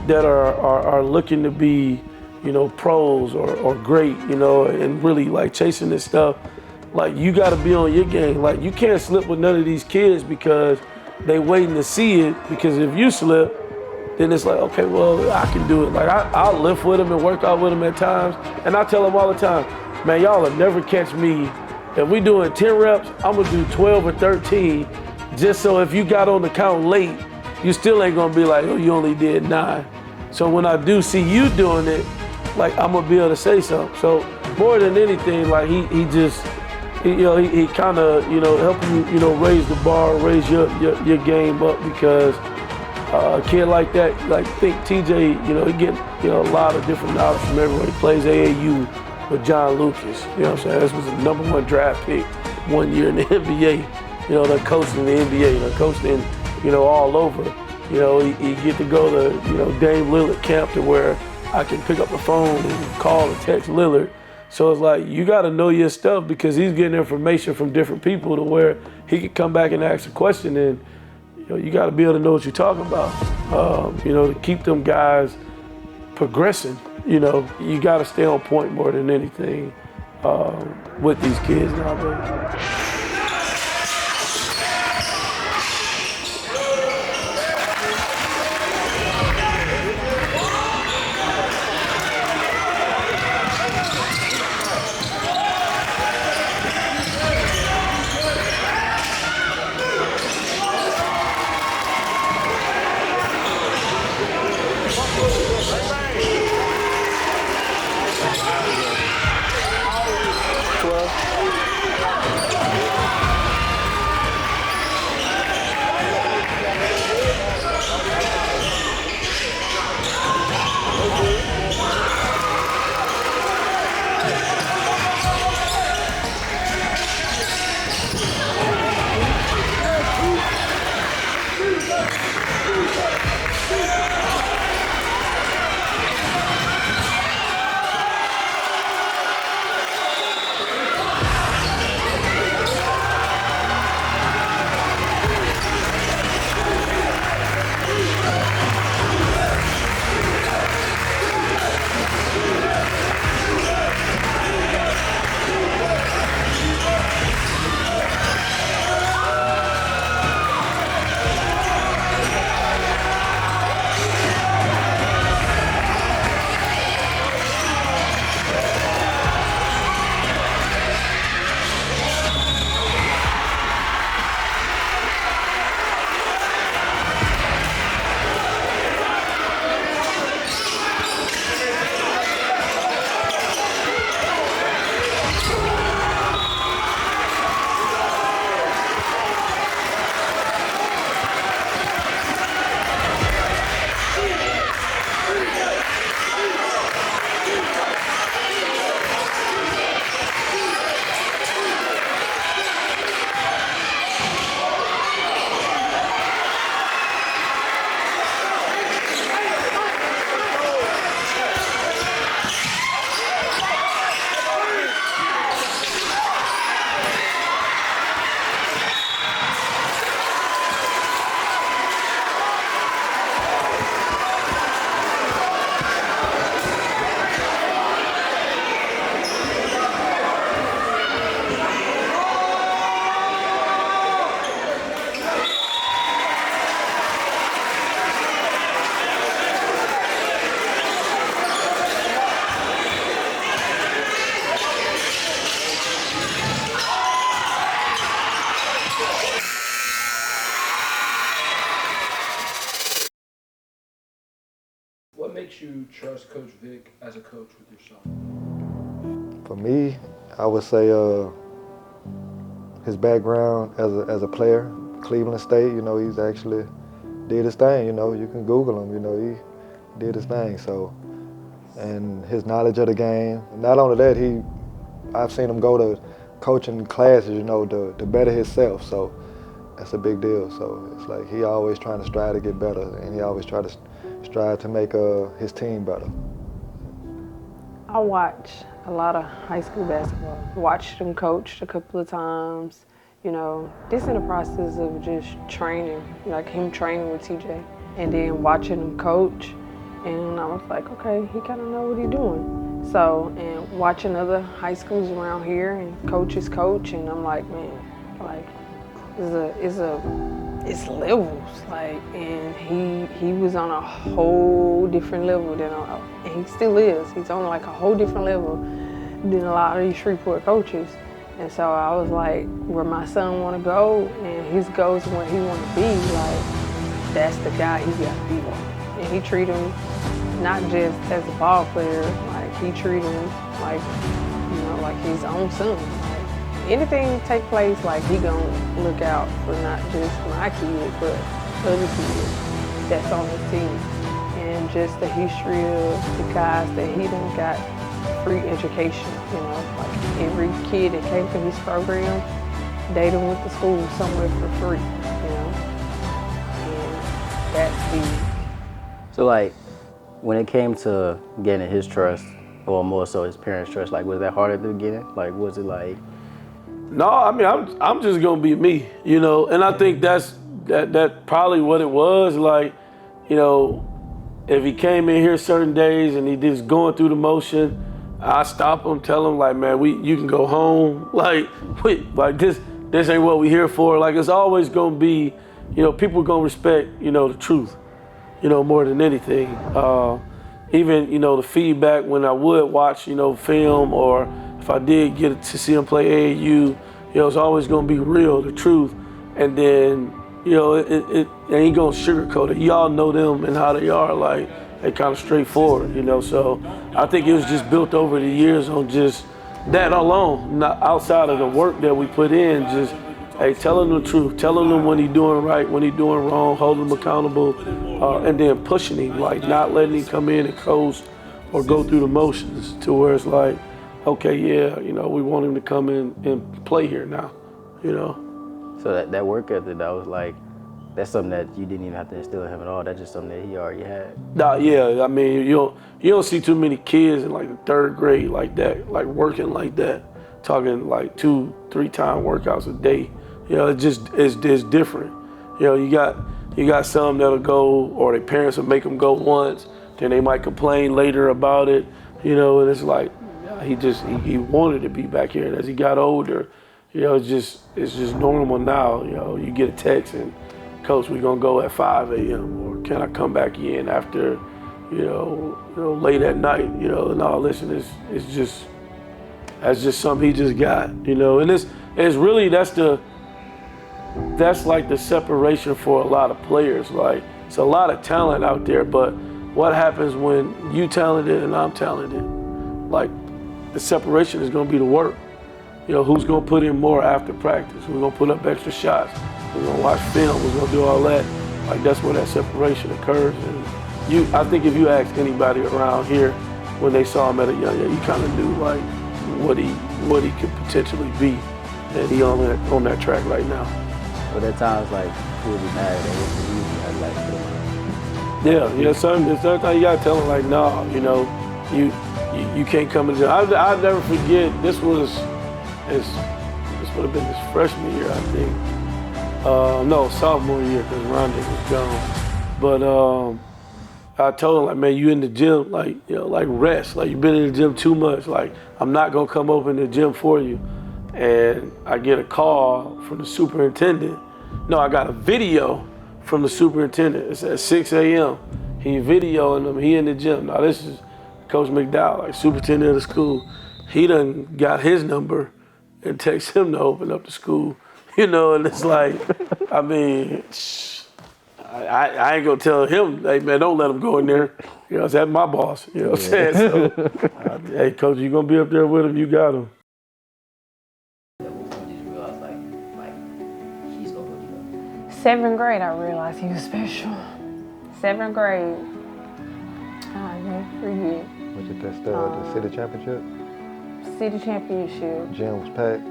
that are looking to be, pros or great, and really like chasing this stuff, like, you gotta be on your game. Like, you can't slip with none of these kids because they waiting to see it, because if you slip, then it's like, okay, well, I can do it. Like, I'll lift with him and work out with him at times. And I tell him all the time, man, y'all will never catch me. If we doing 10 reps, I'm gonna do 12 or 13, just so if you got on the count late, you still ain't gonna be like, oh, you only did 9. So when I do see you doing it, like, I'm gonna be able to say something. So more than anything, like, he kind of, help you, raise the bar, raise your game up, because a kid like that, like, think TJ, he get, a lot of different knowledge from everywhere. He plays AAU with John Lucas, you know what I'm saying? This was the #1 draft pick one year in the NBA. They're coaching in the NBA, they're coaching, all over. He get to go to, Dame Lillard camp, to where I can pick up the phone and call and text Lillard. So it's like, you got to know your stuff, because he's getting information from different people to where he can come back and ask a question, and you got to be able to know what you're talking about. To keep them guys progressing, you got to stay on point more than anything with these kids nowadays. What makes you trust Coach Vic as a coach with your son? For me, I would say his background as a player, Cleveland State. He's actually did his thing. You can Google him. He did his thing. So, and his knowledge of the game. Not only that, I've seen him go to coaching classes. To better himself. So that's a big deal. So it's like he always trying to strive to get better, and he always strive to make his team better. I watch a lot of high school basketball. Watched him coach a couple of times. Just in the process of just training, like him training with TJ, and then watching him coach, and I was like, okay, he kind of know what he's doing. So, and watching other high schools around here and coaches coach, and I'm like, man, like, it's it's levels, like, and he was on a whole different level than and he still is. He's on like a whole different level than a lot of these Shreveport coaches. And so I was like, where my son want to go, and his goals where he want to be, like, that's the guy he got to be. And he treat him not just as a ball player, like he treat him like, you know, like his own son. Like, anything take place, like he gonna look out for not just my kid, but other kids that's on his team. And just the history of the guys that he done got free education, you know, like every kid that came to his program, they done went to school somewhere for free, you know, and that's the. So like, when it came to getting his trust, or more so his parents' trust, like was that hard at the beginning? Like was it like? No, I mean I'm just gonna be me, you know, and I think that's probably what it was. Like, you know, if he came in here certain days and he just going through the motion, I stop him, tell him like, man, you can go home. Like this ain't what we here for. Like it's always gonna be, you know, people gonna respect, you know, the truth, you know, more than anything. Even, you know, the feedback when I would watch, you know, film, or if I did get to see him play AAU, you know, it's always gonna be real, the truth. And then, you know, it ain't gonna sugarcoat it. Y'all know them and how they are, like, they kind of straightforward, you know. So I think it was just built over the years on just that alone, not outside of the work that we put in, just, hey, telling them the truth, telling them when he's doing right, when he's doing wrong, holding him accountable, and then pushing him, like not letting him come in and coast or go through the motions to where it's like, okay, yeah, you know, we want him to come in and play here now, you know. So that work ethic, that was like, that's something that you didn't even have to instill in him at all. That's just something that he already had. Nah, yeah, I mean, you don't see too many kids in like the third grade like that, like working like that, talking like 2-3 time workouts a day. You know, it's different. You know, you got some that'll go, or their parents will make them go once, then they might complain later about it. You know, and it's like he wanted to be back here. And as he got older, you know, it's just normal now. You know, you get a text and, Coach, we're gonna go at 5 a.m. or can I come back in after, you know, late at night. You know, no, listen, that's just something he just got. You know, and it's really that's like the separation for a lot of players. Like, it's a lot of talent out there, but what happens when you talented and I'm talented? Like, the separation is gonna be the work. You know, who's gonna put in more after practice? Who's gonna put up extra shots? Who's gonna watch film? Who's gonna do all that? Like, that's where that separation occurs. And I think if you ask anybody around here when they saw him at a young age, you kind of knew like what he could potentially be, and he on that track right now. But at times, like, he would be mad at it. Yeah. Sometimes you gotta tell him like, no, you know, you can't come in the gym. I'll never forget. This would have been his freshman year, I think. No, sophomore year, because Rondé was gone. But I told him, like, man, you in the gym, like, you know, like rest. Like, you've been in the gym too much. Like, I'm not gonna come open the gym for you. And I get a call from the superintendent. No, I got a video from the superintendent. It's at 6 a.m. He videoing him, he in the gym. Now, this is Coach McDowell, like, superintendent of the school. He done got his number and text him to open up the school. You know, and it's like, I mean, I ain't gonna tell him, hey man, don't let him go in there. You know, that's my boss. You know what I'm saying? So, hey, Coach, you gonna be up there with him? You got him. Seventh grade, I realized he was special. 7th grade, I never forget. Was it the city championship? City championship. Gym was packed.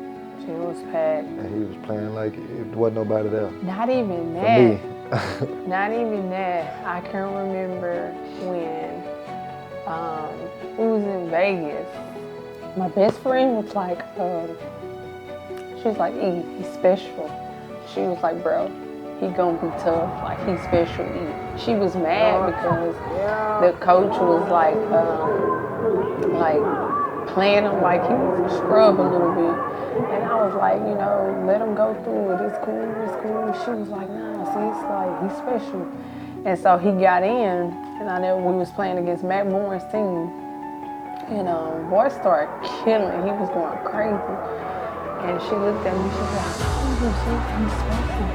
Gym was packed. And he was playing like it wasn't nobody there. Not even that. For me. Not even that. I can remember when we was in Vegas. My best friend was like, she was like, E, he's special. She was like, bro, he gonna be tough. Like, he's special, E. She was mad because the coach was like playing him like he was a scrub a little bit. And I was like, you know, let him go through it. It's cool, it's cool. She was like, nah, see, it's like, he's special. And so he got in, and I know we was playing against Matt Bourne's team. And boy started killing. He was going crazy. And she looked at me, she said, I told you, he's special,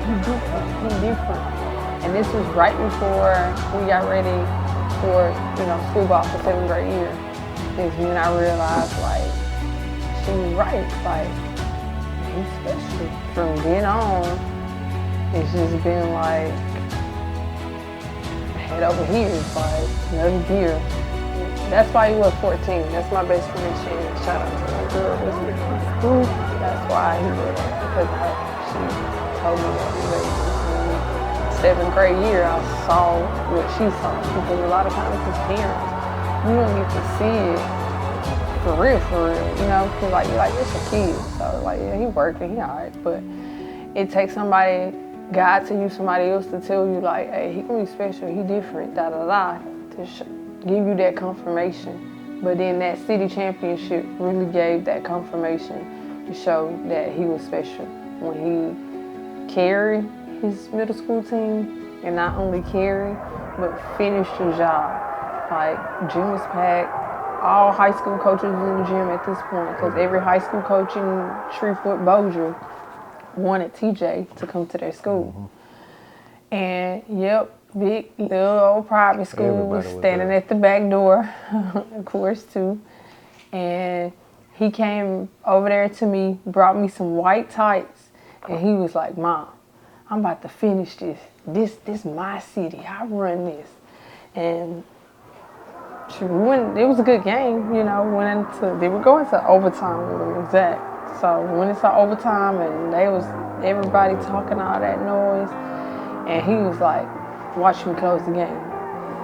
he's different. And this was right before we got ready for, you know, school ball for 7th grade year. Is when I realized, like, she was right. Like, he's special. From then on, it's just been like head over heels, like another gear. That's why he was 14. That's my best friend, Shannon. Shout out to my girl. That's why he was, because she told me that he was in 7th grade year. I saw what she saw, because a lot of times as parents, you don't get to see it for real, you know, because like, you're like, it's a kid, so like, yeah, he working, he all right, but it takes somebody, God to use somebody else to tell you like, hey, he can be special, he different, da-da-da, to give you that confirmation. But then that city championship really gave that confirmation to show that he was special. When he carried his middle school team, and not only carried, but finished the job. Like, gym was packed. All high school coaches in the gym at this point, because every high school coach in Shreveport, Bossier wanted TJ to come to their school. And yep, big little old private school was standing at the back door, of course, too. And he came over there to me, brought me some white tights, and he was like, Mom, I'm about to finish this. This my city, I run this. And it was a good game, you know. They were going to overtime with them, exact. So when it's overtime, and everybody talking all that noise, and he was like, "Watch me close the game.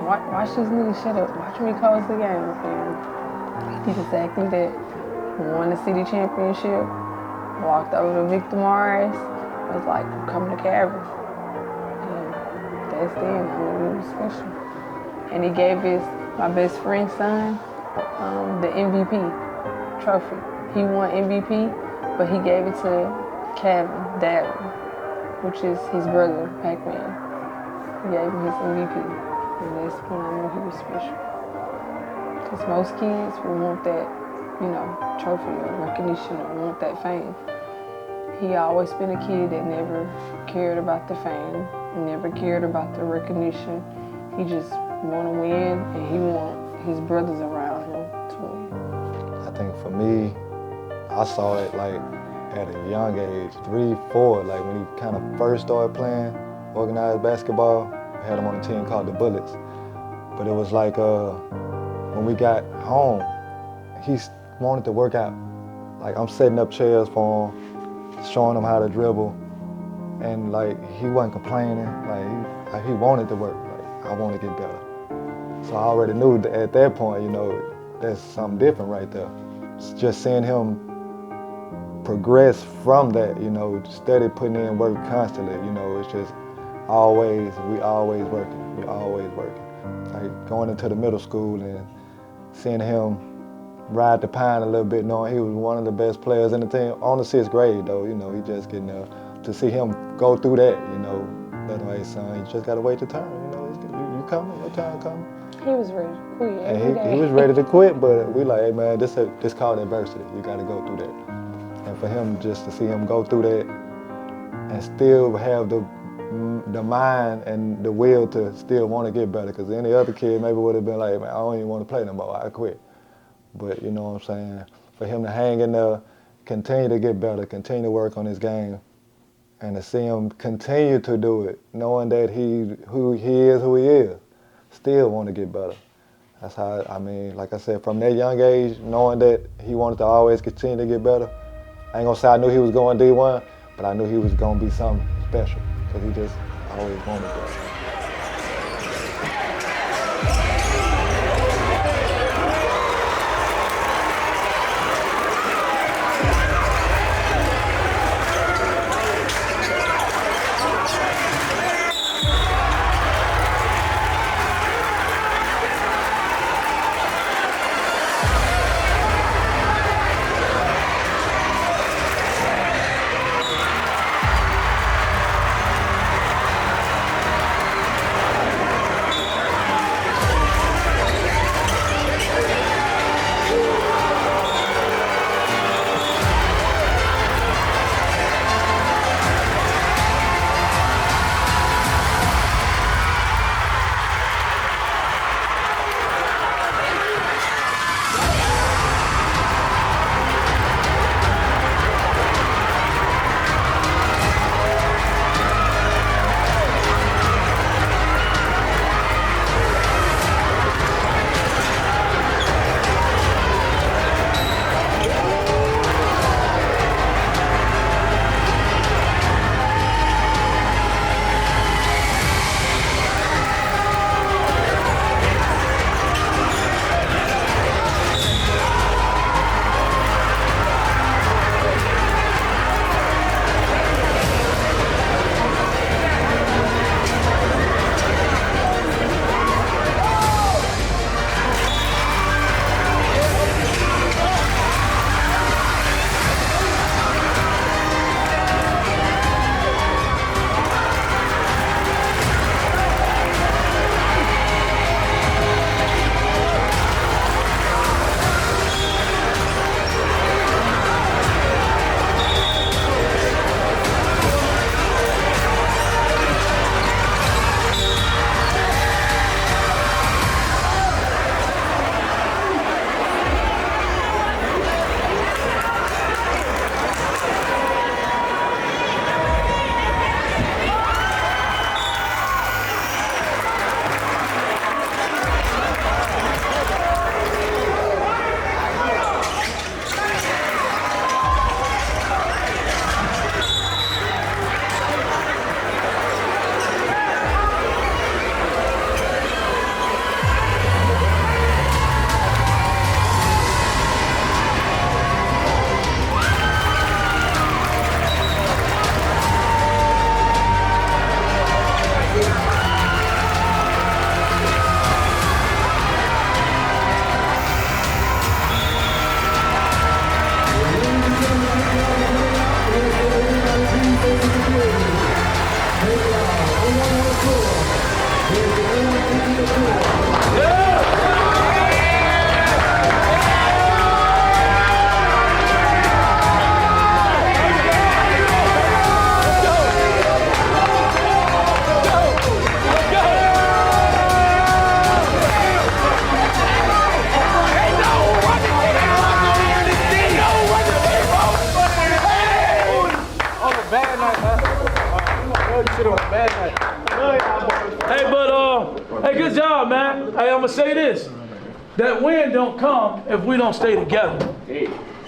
Watch these niggas shut up. Watch me close the game." And he did exactly that. Won the city championship. Walked over to Victor Morris. Was like, "I'm coming to Calvary." And that's then. I mean, he was special. And he gave my best friend's son, the MVP trophy. He won MVP, but he gave it to Kevin Dad, which is his brother, Pac-Man. He gave him his MVP, and that's when I knew he was special. Because most kids will want that, you know, trophy or recognition or want that fame. He always been a kid that never cared about the fame, never cared about the recognition. He just want to win, and he want his brothers around him to win. I think for me, I saw it like at a young age, 3, 4, like when he kind of first started playing organized basketball. We had him on a team called the Bullets. But it was like when we got home, he wanted to work out. Like I'm setting up chairs for him, showing him how to dribble, and like he wasn't complaining. Like he wanted to work. Like I want to get better. So I already knew that at that point, you know, that's something different right there. It's just seeing him progress from that, you know, steady putting in work constantly, you know, it's just we always working. Like going into the middle school and seeing him ride the pine a little bit, knowing he was one of the best players in the team. On the 6th grade though, you know, he just getting there. To see him go through that, you know, that way, son, you just gotta wait your turn, you know, you coming, your time coming. He was ready to quit every day. And he was ready to quit, but we like, hey man, this called adversity. You gotta go through that. And for him, just to see him go through that and still have the mind and the will to still want to get better, because any other kid maybe would have been like, man, I don't even want to play no more, I quit. But you know what I'm saying? For him to hang in there, continue to get better, continue to work on his game, and to see him continue to do it, knowing that who he is, still want to get better. That's how, I mean, like I said, from that young age, knowing that he wanted to always continue to get better. I ain't gonna say I knew he was going D1, but I knew he was gonna be something special, because he just always wanted that. job, man. Hey, I'm gonna say this. That win don't come if we don't stay together.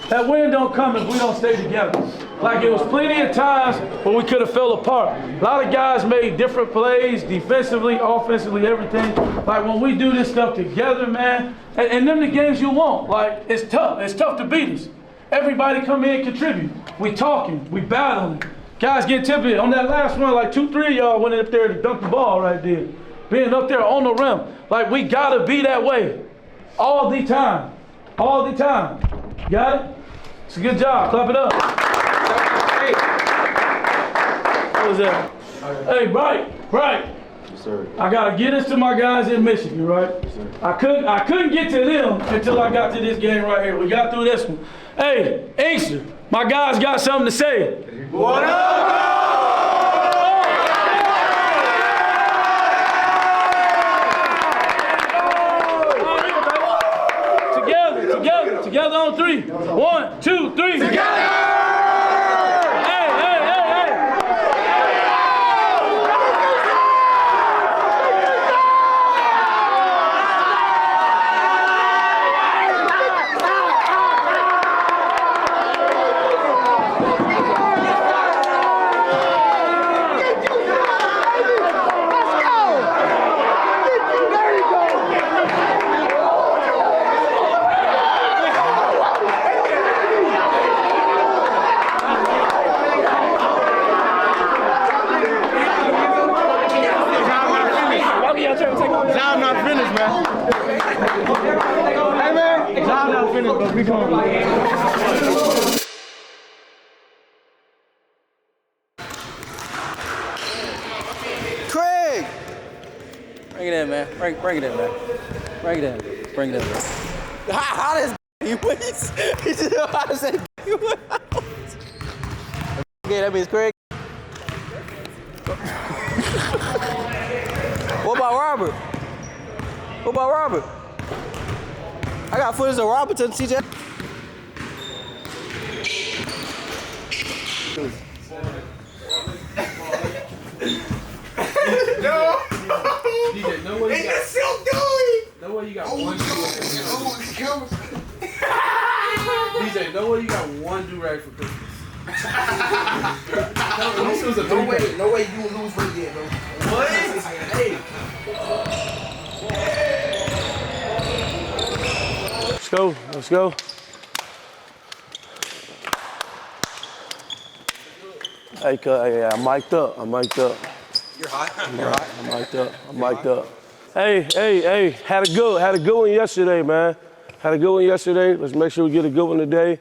That win don't come if we don't stay together. Like it was plenty of times when we could have fell apart. A lot of guys made different plays, defensively, offensively, everything. Like when we do this stuff together, man, and them the games you want. Like it's tough. It's tough to beat us. Everybody come in and contribute. We talking, we battling. Guys get tempted. On that last one, like 2-3 of y'all went up there to dunk the ball right there. Being up there on the rim. Like we gotta be that way. All the time. All the time. Got it? It's a good job. Clap it up. What was that? Hey, Bright. Yes, sir. I gotta get this to my guys in Michigan, right? Yes, sir. I couldn't get to them until I got to this game right here. We got through this one. Hey, Inkster, my guys got something to say. What up? Together on 3. 1, 2, 3. Together! Craig! Bring it in, man. Bring it in, man. Bring it in. Bring it in, man. How does he wins? He just know how to say he wins. Okay, that means Craig. What about Robert? What about Robert? I got footage of Robert to CJ. No! DJ, no way you got. It's still going! No way you got one DJ, no way you got one do-rag for Christmas. No way you would lose for it yet, bro. What? Hey. Let's go. Hey, I'm mic'd up. You're hot? I'm mic'd up. Hey, had a good one yesterday, man. Let's make sure we get a good one today.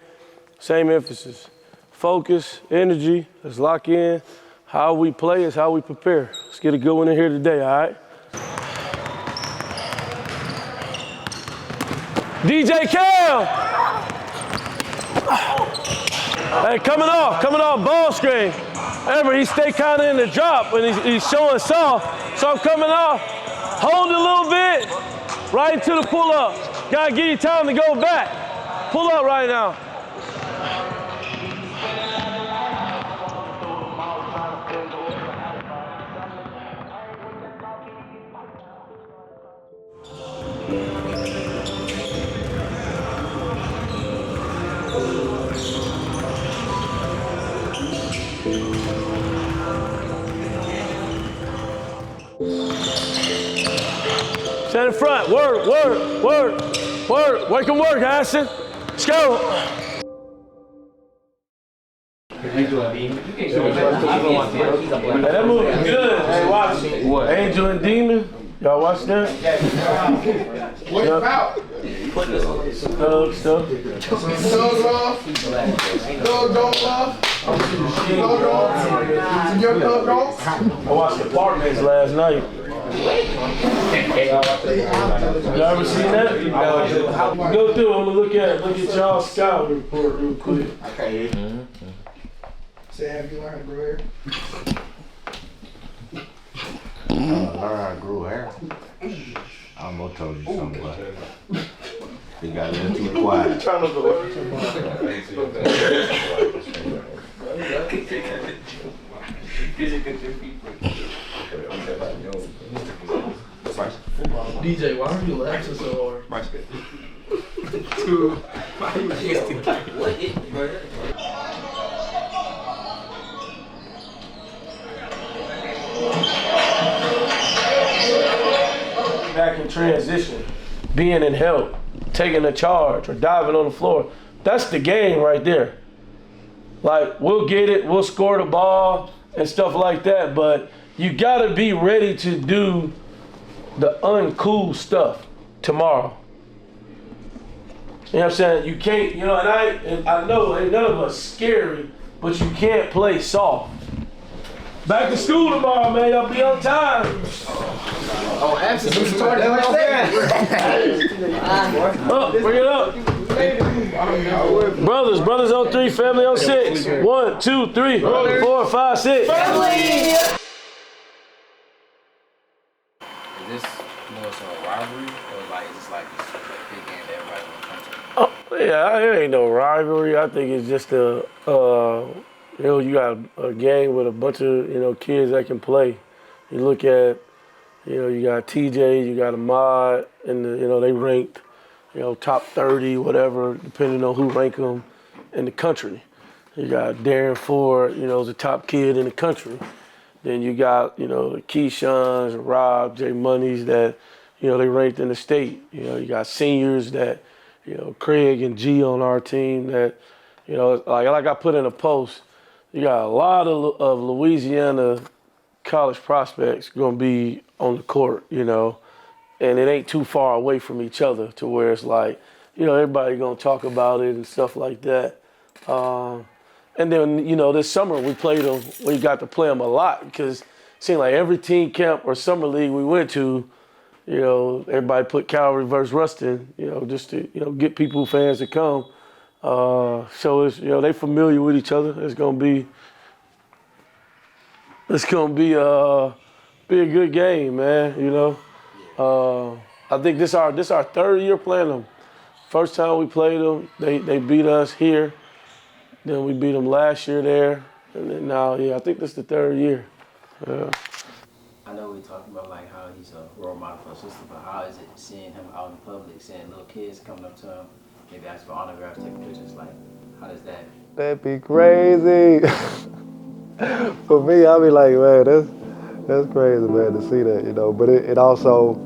Same emphasis. Focus, energy, let's lock in. How we play is how we prepare. Let's get a good one in here today, all right? DJ Cal! Hey, coming off, ball screen. Remember, he stay kind of in the drop when he's showing soft. So I'm coming off, hold it a little bit, right into the pull-up. Gotta give you time to go back. Pull up right now. Stand in front, work. Work and work, Ashton. Let's go. Angel and Demon. That movie good. Hey, watch it. What? Angel and Demon. Y'all watch that? What about? Thug stuff. I watched Apartments last night. Y'all ever seen that? Go through. I'm gonna look at y'all's scout report real quick. Okay. Say, have you learned to grow hair? Learn how to grow hair. I almost told you something, but you got a little too quiet. DJ, why are you laughing so hard? Dude, why are you wasting time? Back in transition, being in help, taking a charge, or diving on the floor. That's the game right there. Like, we'll get it, we'll score the ball and stuff like that, but you gotta be ready to do the uncool stuff tomorrow. You know what I'm saying? You can't, you know, and I know ain't none of us scary, but you can't play soft. Back to school tomorrow, man. Y'all be on time. Oh, absolutely. Up, bring it up. Brothers on 3, family on 6. 1, 2, 3, 4, 5, 6. Family. Is this more so a rivalry, or like is this like a big game that everybody wants to come to? Oh, yeah, it ain't no rivalry. I think it's just you know, you got a game with a bunch of, you know, kids that can play. You look at, you know, you got TJ, you got Ahmad, and you know, they ranked, you know, top 30, whatever, depending on who rank them in the country. You got Darren Ford, you know, is the top kid in the country. Then you got, you know, the Keyshawn's, Rob, J Monies that, you know, they ranked in the state. You know, you got seniors that, you know, Craig and G on our team that, you know, like I put in a post, you got a lot of Louisiana college prospects going to be on the court, you know, and it ain't too far away from each other to where it's like, you know, everybody going to talk about it and stuff like that. And then, you know, this summer we played them, we got to play them a lot because it seemed like every team camp or summer league we went to, you know, everybody put Calvary versus Ruston, you know, just to, you know, get people, fans to come. So it's, you know, they familiar with each other. It's gonna be a good game, man. You know, I think this our 3rd year playing them. First time we played them, they beat us here. Then we beat them last year there, and then now, yeah, I think this is the 3rd year. Yeah. I know we talking about like how he's a role model for his sister, but how is it seeing him out in public, seeing little kids coming up to him? Maybe ask for autographs, take pictures, like, how does that? That'd be crazy. For me, I'd be like, man, that's crazy, man, to see that, you know. But it also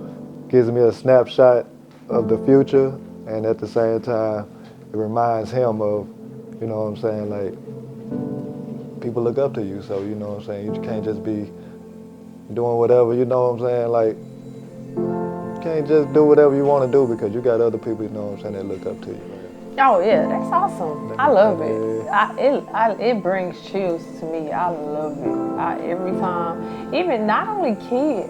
gives me a snapshot of the future, and at the same time, it reminds him of, you know what I'm saying, like, people look up to you, so, you know what I'm saying, you can't just be doing whatever, you know what I'm saying, like, can't just do whatever you want to do because you got other people, you know what I'm saying, that look up to you. Oh yeah, that's awesome. I love it. It brings chills to me. I love it. Every time, even not only kids,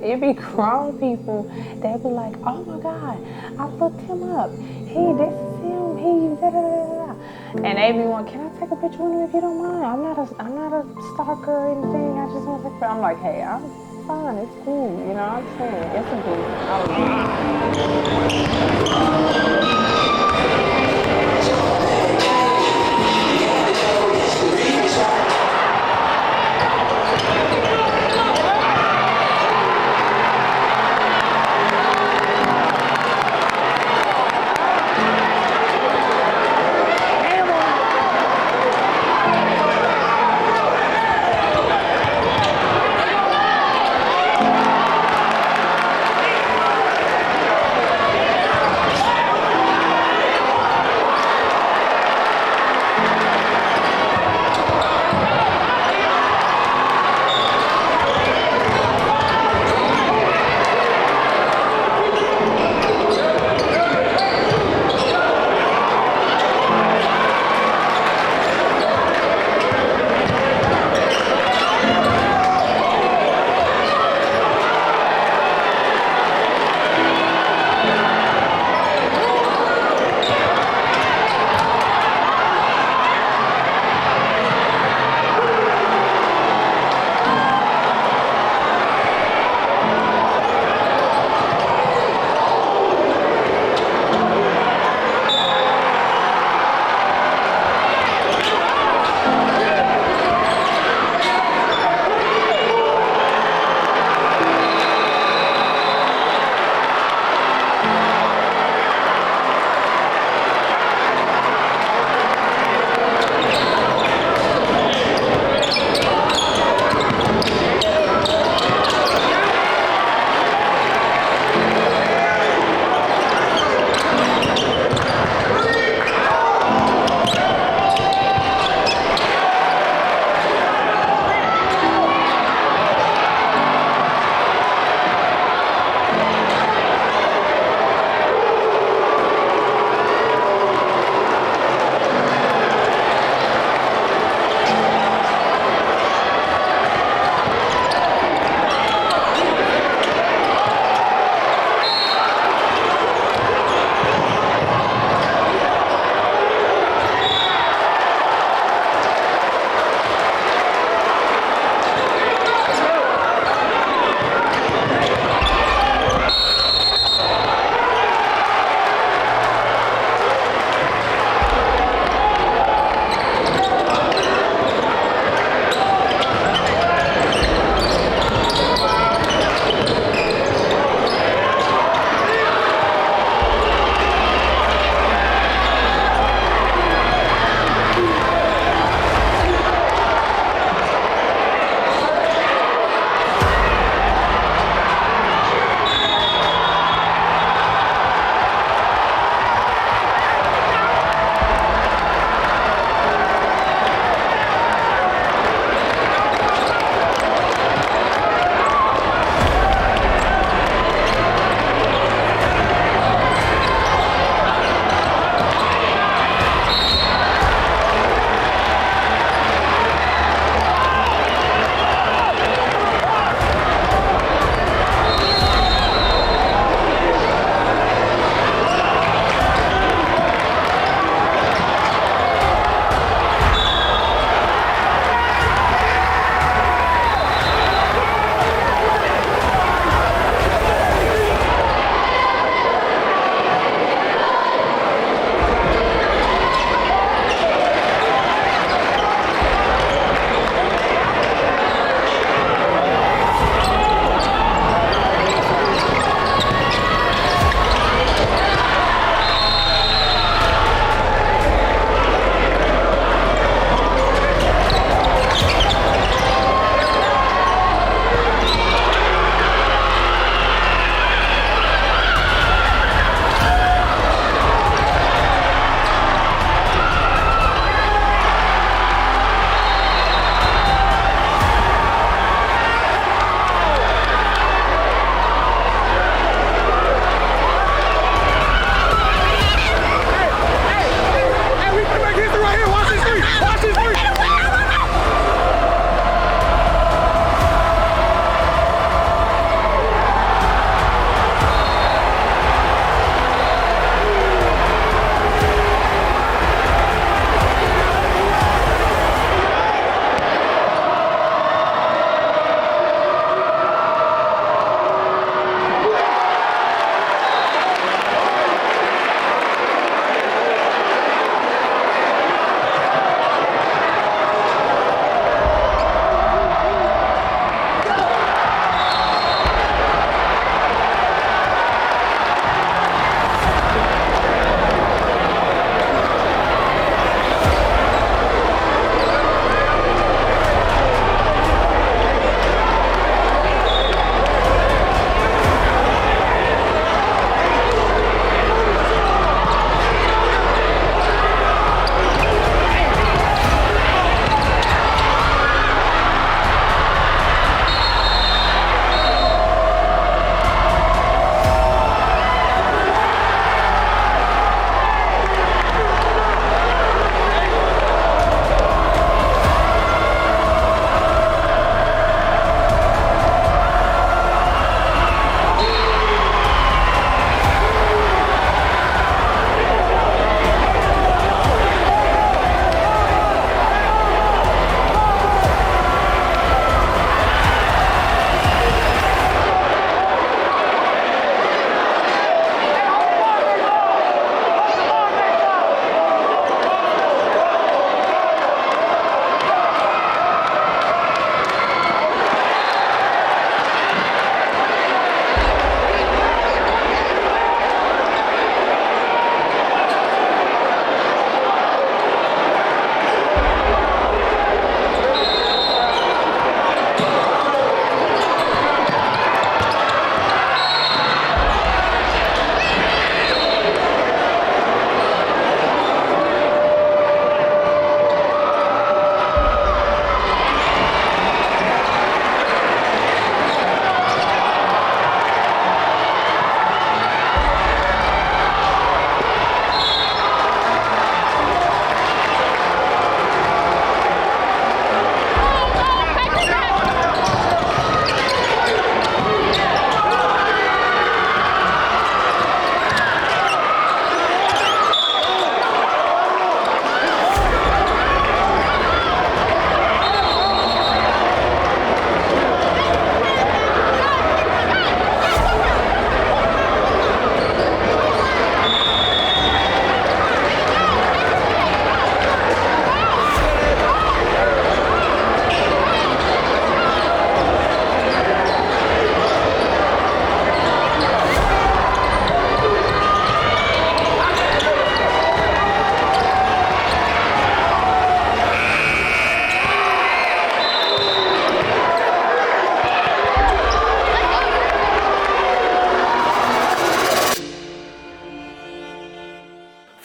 it be grown people that be like, oh my God, I looked him up. This is him. He da da da da. And they be like, can I take a picture with him if you don't mind? I'm not a stalker or anything. I just want to take a picture. I'm like, hey, I'm fine, it's cool, you know what I'm saying? It's a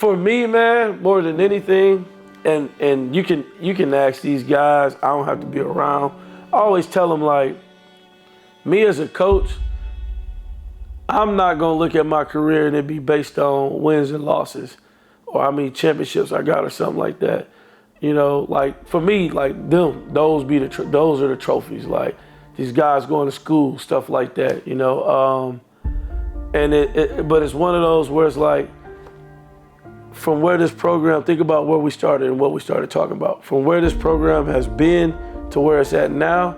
For me, man, more than anything, and you can ask these guys, I don't have to be around. I always tell them, like, me as a coach, I'm not gonna look at my career and it be based on wins and losses or how many championships I got or something like that. You know, like for me, like those are the trophies. Like these guys going to school, stuff like that. You know, but it's one of those where it's like, from where this program, think about where we started and what we started talking about. From where this program has been to where it's at now,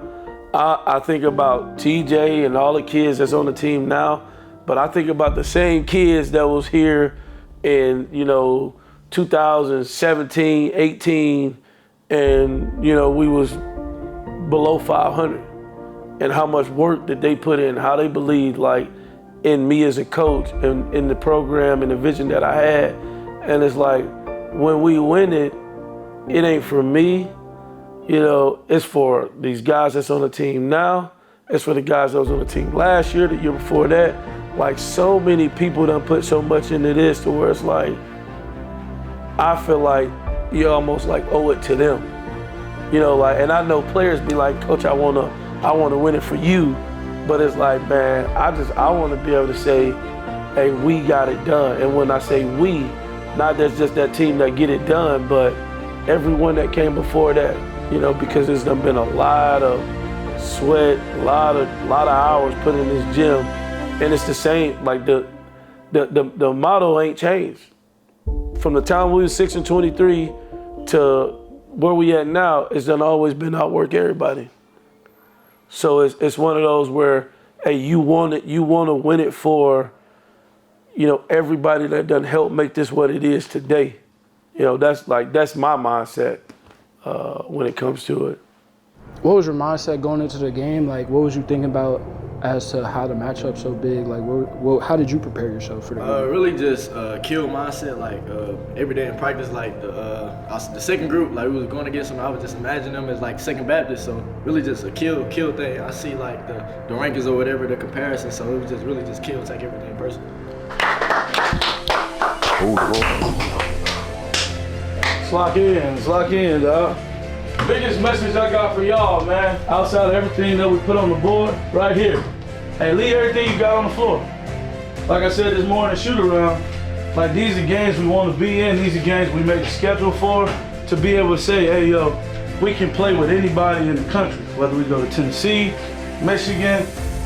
I think about TJ and all the kids that's on the team now, but I think about the same kids that was here in, 2017, 18, and, we was below 500. And how much work that they put in, how they believed, like, in me as a coach and in the program and the vision that I had. And it's like, when we win it, it ain't for me, it's for these guys that's on the team now. It's for the guys that was on the team last year, the year before that. Like, so many people done put so much into this to where it's like, I feel like you almost like owe it to them. And I know players be like, Coach, I wanna win it for you. But it's like, man, I wanna be able to say, hey, we got it done. And when I say we, not that's just that team that get it done, but everyone that came before that, because there's been a lot of sweat, a lot of hours put in this gym, and it's the same. Like the motto ain't changed from the time we was 6-23 to where we at now. It's done always been outwork everybody. So it's one of those where, hey, you want to win it for, everybody that done help make this what it is today. That's my mindset when it comes to it. What was your mindset going into the game? Like, what was you thinking about as to how the matchup's so big? Like, how did you prepare yourself for the game? Really just kill mindset. Like every day in practice, like the second group, like we was going against them, I was just imagining them as like Second Baptist. So really just a kill thing. I see like the rankings or whatever, the comparison. So it was just really just kill, take everything personal. Lock in, dog. Biggest message I got for y'all, man, outside of everything that we put on the board, right here. Hey, leave everything you got on the floor. Like I said this morning, shoot around. Like, these are games we want to be in. These are games we make a schedule for, to be able to say, hey, yo, we can play with anybody in the country, whether we go to Tennessee, Michigan,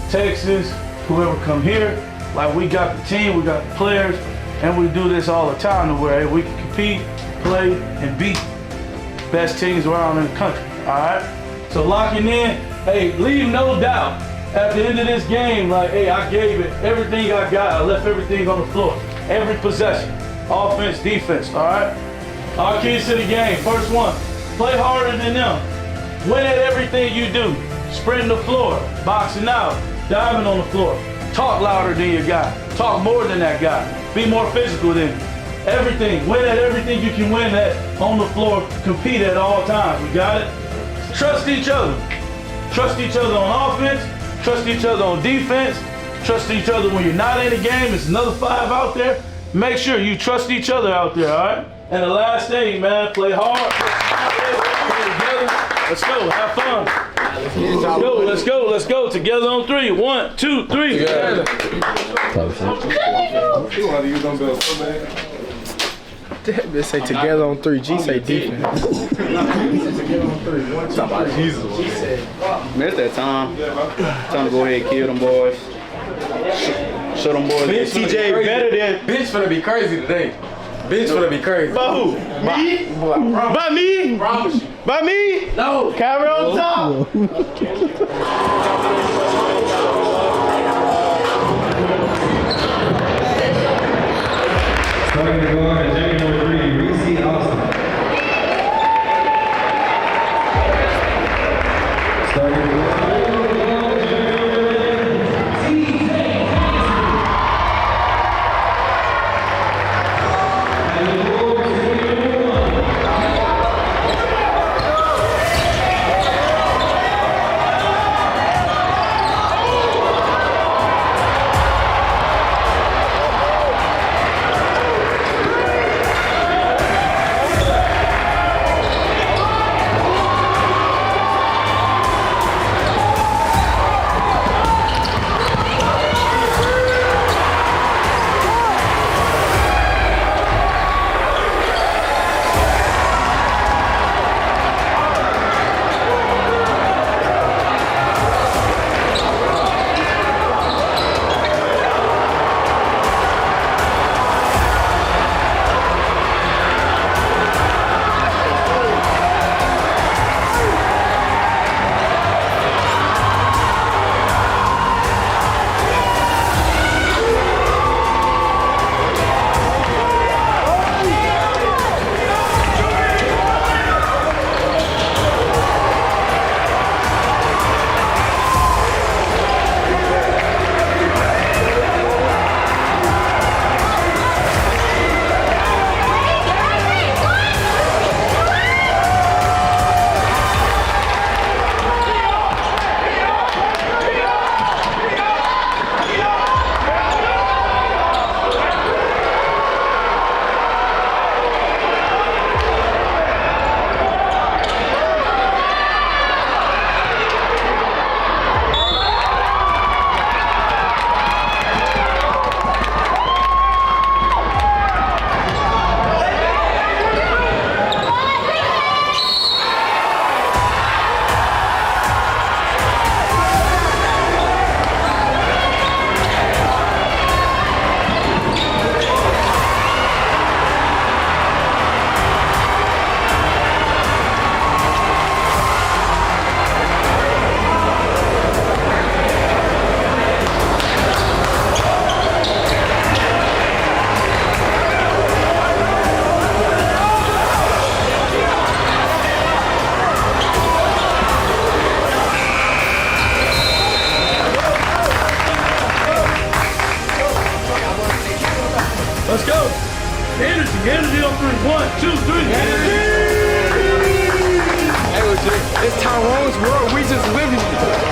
Texas, whoever come here. Like, we got the team, we got the players, and we do this all the time to where, hey, we can compete, play, and beat best teams around in the country, all right? So locking in, hey, leave no doubt at the end of this game, like, hey, I gave it everything I got. I left everything on the floor, every possession, offense, defense, all right? Our keys to the game, first one, play harder than them. Win at everything you do. Sprinting the floor, boxing out, diving on the floor. Talk louder than your guy. Talk more than that guy. Be more physical than him. Everything, win at everything you can win at on the floor, compete at all times, we got it? Trust each other. Trust each other on offense, trust each other on defense, trust each other when you're not in the game, it's another 5 out there. Make sure you trust each other out there, all right? And the last thing, man, play hard, play together. Let's go, have fun. Let's go, together on 3. 1, 2, 3. Together. They say together on 3. G say defense. Talk about Jesus. Man, it's that time. Time to go ahead and kill them boys. Show them boys that TJ better than. Bench finna be crazy today. Bench finna be crazy. By who? Me? By me? Promise you. By me? No. Calvary on top. Starting to go on jacket number 3, Reese Austin. Starting to go on 2, 3. Hey, legit. It's Tyrone's world. We just live in it.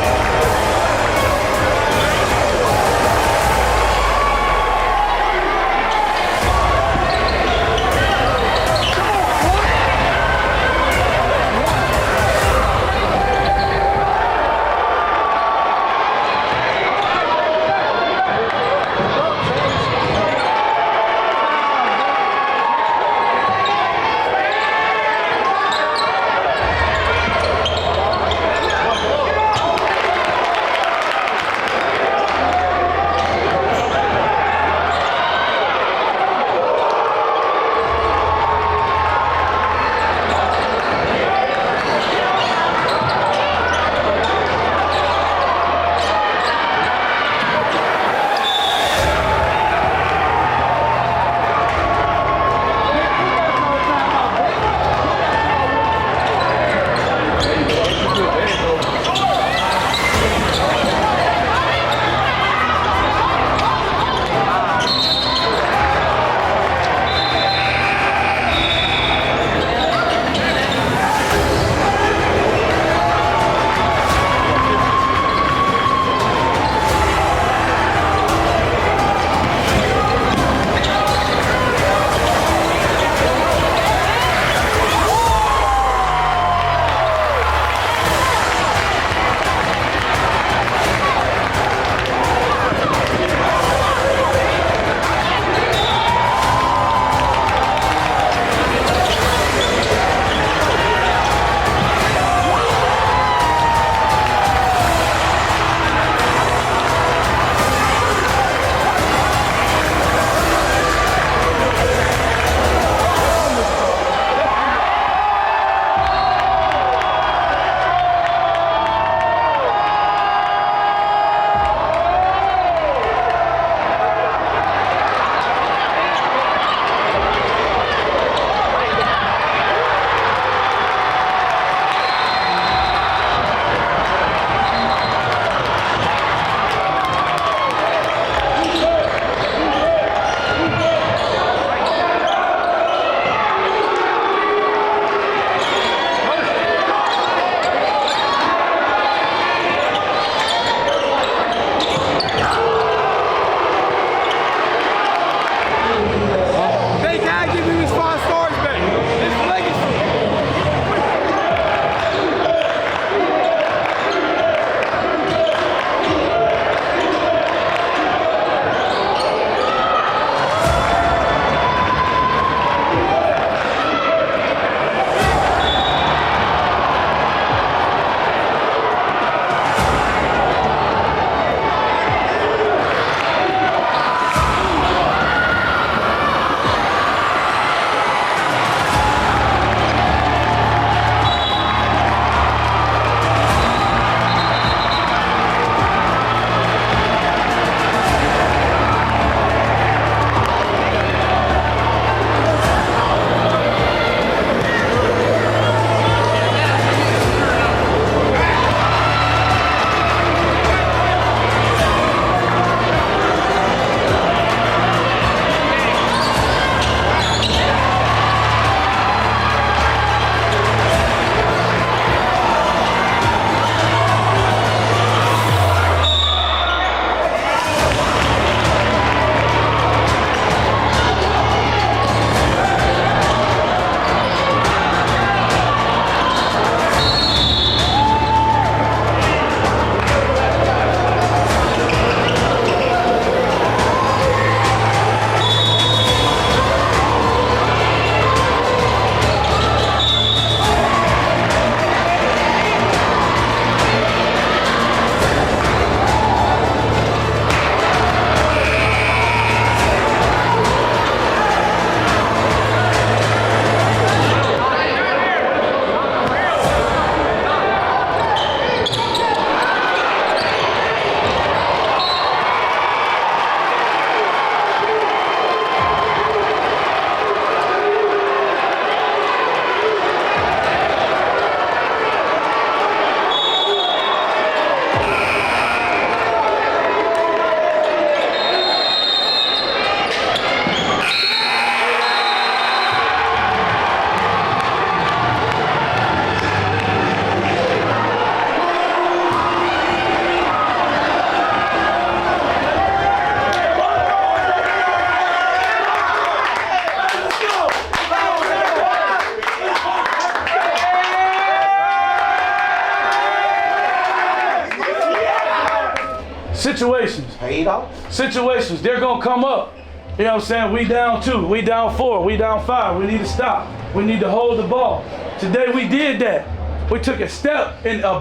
situations. Paid off. Situations, they're gonna come up. You know what I'm saying? We down 2, we down 4, we down 5. We need to stop. We need to hold the ball. Today we did that. We took a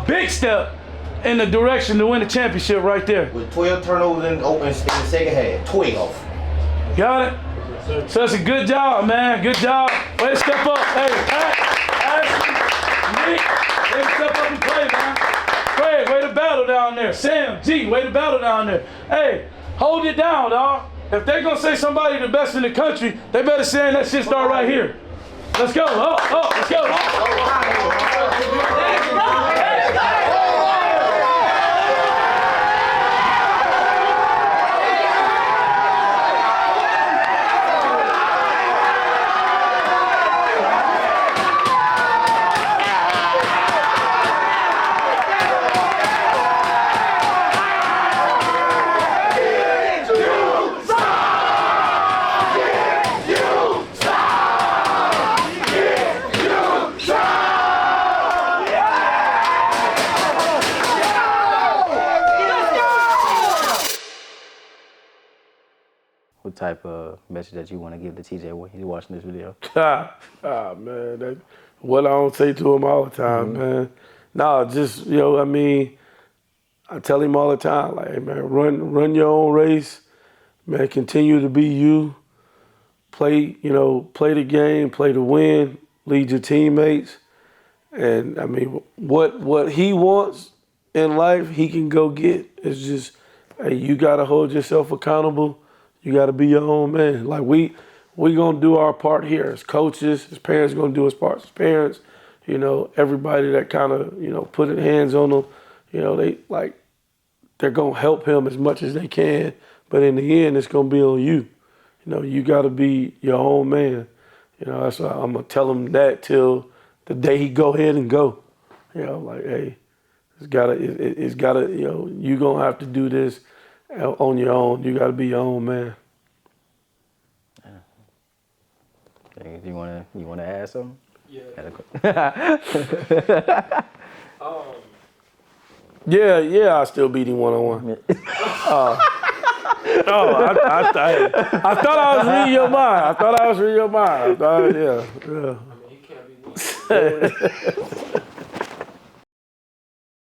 big step in the direction to win the championship right there. With 12 turnovers in the second half. 12. Got it? So it's a good job, man. Good job. Way to step up. Hey, Ashley, Nick, way to step up and play, man. Craig, way to battle down there. Sam, G, way to battle down there. Hey, hold it down, dog. If they're gonna say somebody the best in the country, they better say that shit start right here. Let's go. Let's go. What type of message that you want to give to TJ when he's watching this video? Man, that's what I don't say to him all the time, man. Nah, just, I mean, I tell him all the time, like, hey, man, run your own race, man, continue to be you, play the game, play to win, lead your teammates. And, I mean, what he wants in life, he can go get. It's just, hey, you got to hold yourself accountable. You got to be your own man. Like, we going to do our part here as coaches. His parents going to do his part as parents. Everybody that kind of, put hands on him, they're going to help him as much as they can. But in the end, it's going to be on you. You got to be your own man. That's why I'm going to tell him that till the day he go ahead and go. Hey, it's got to, you going to have to do this on your own. You got to be your own man. You want to add something? Yeah, I still beat him one-on-one. I thought I was reading your mind. I thought, yeah. I mean, he can't be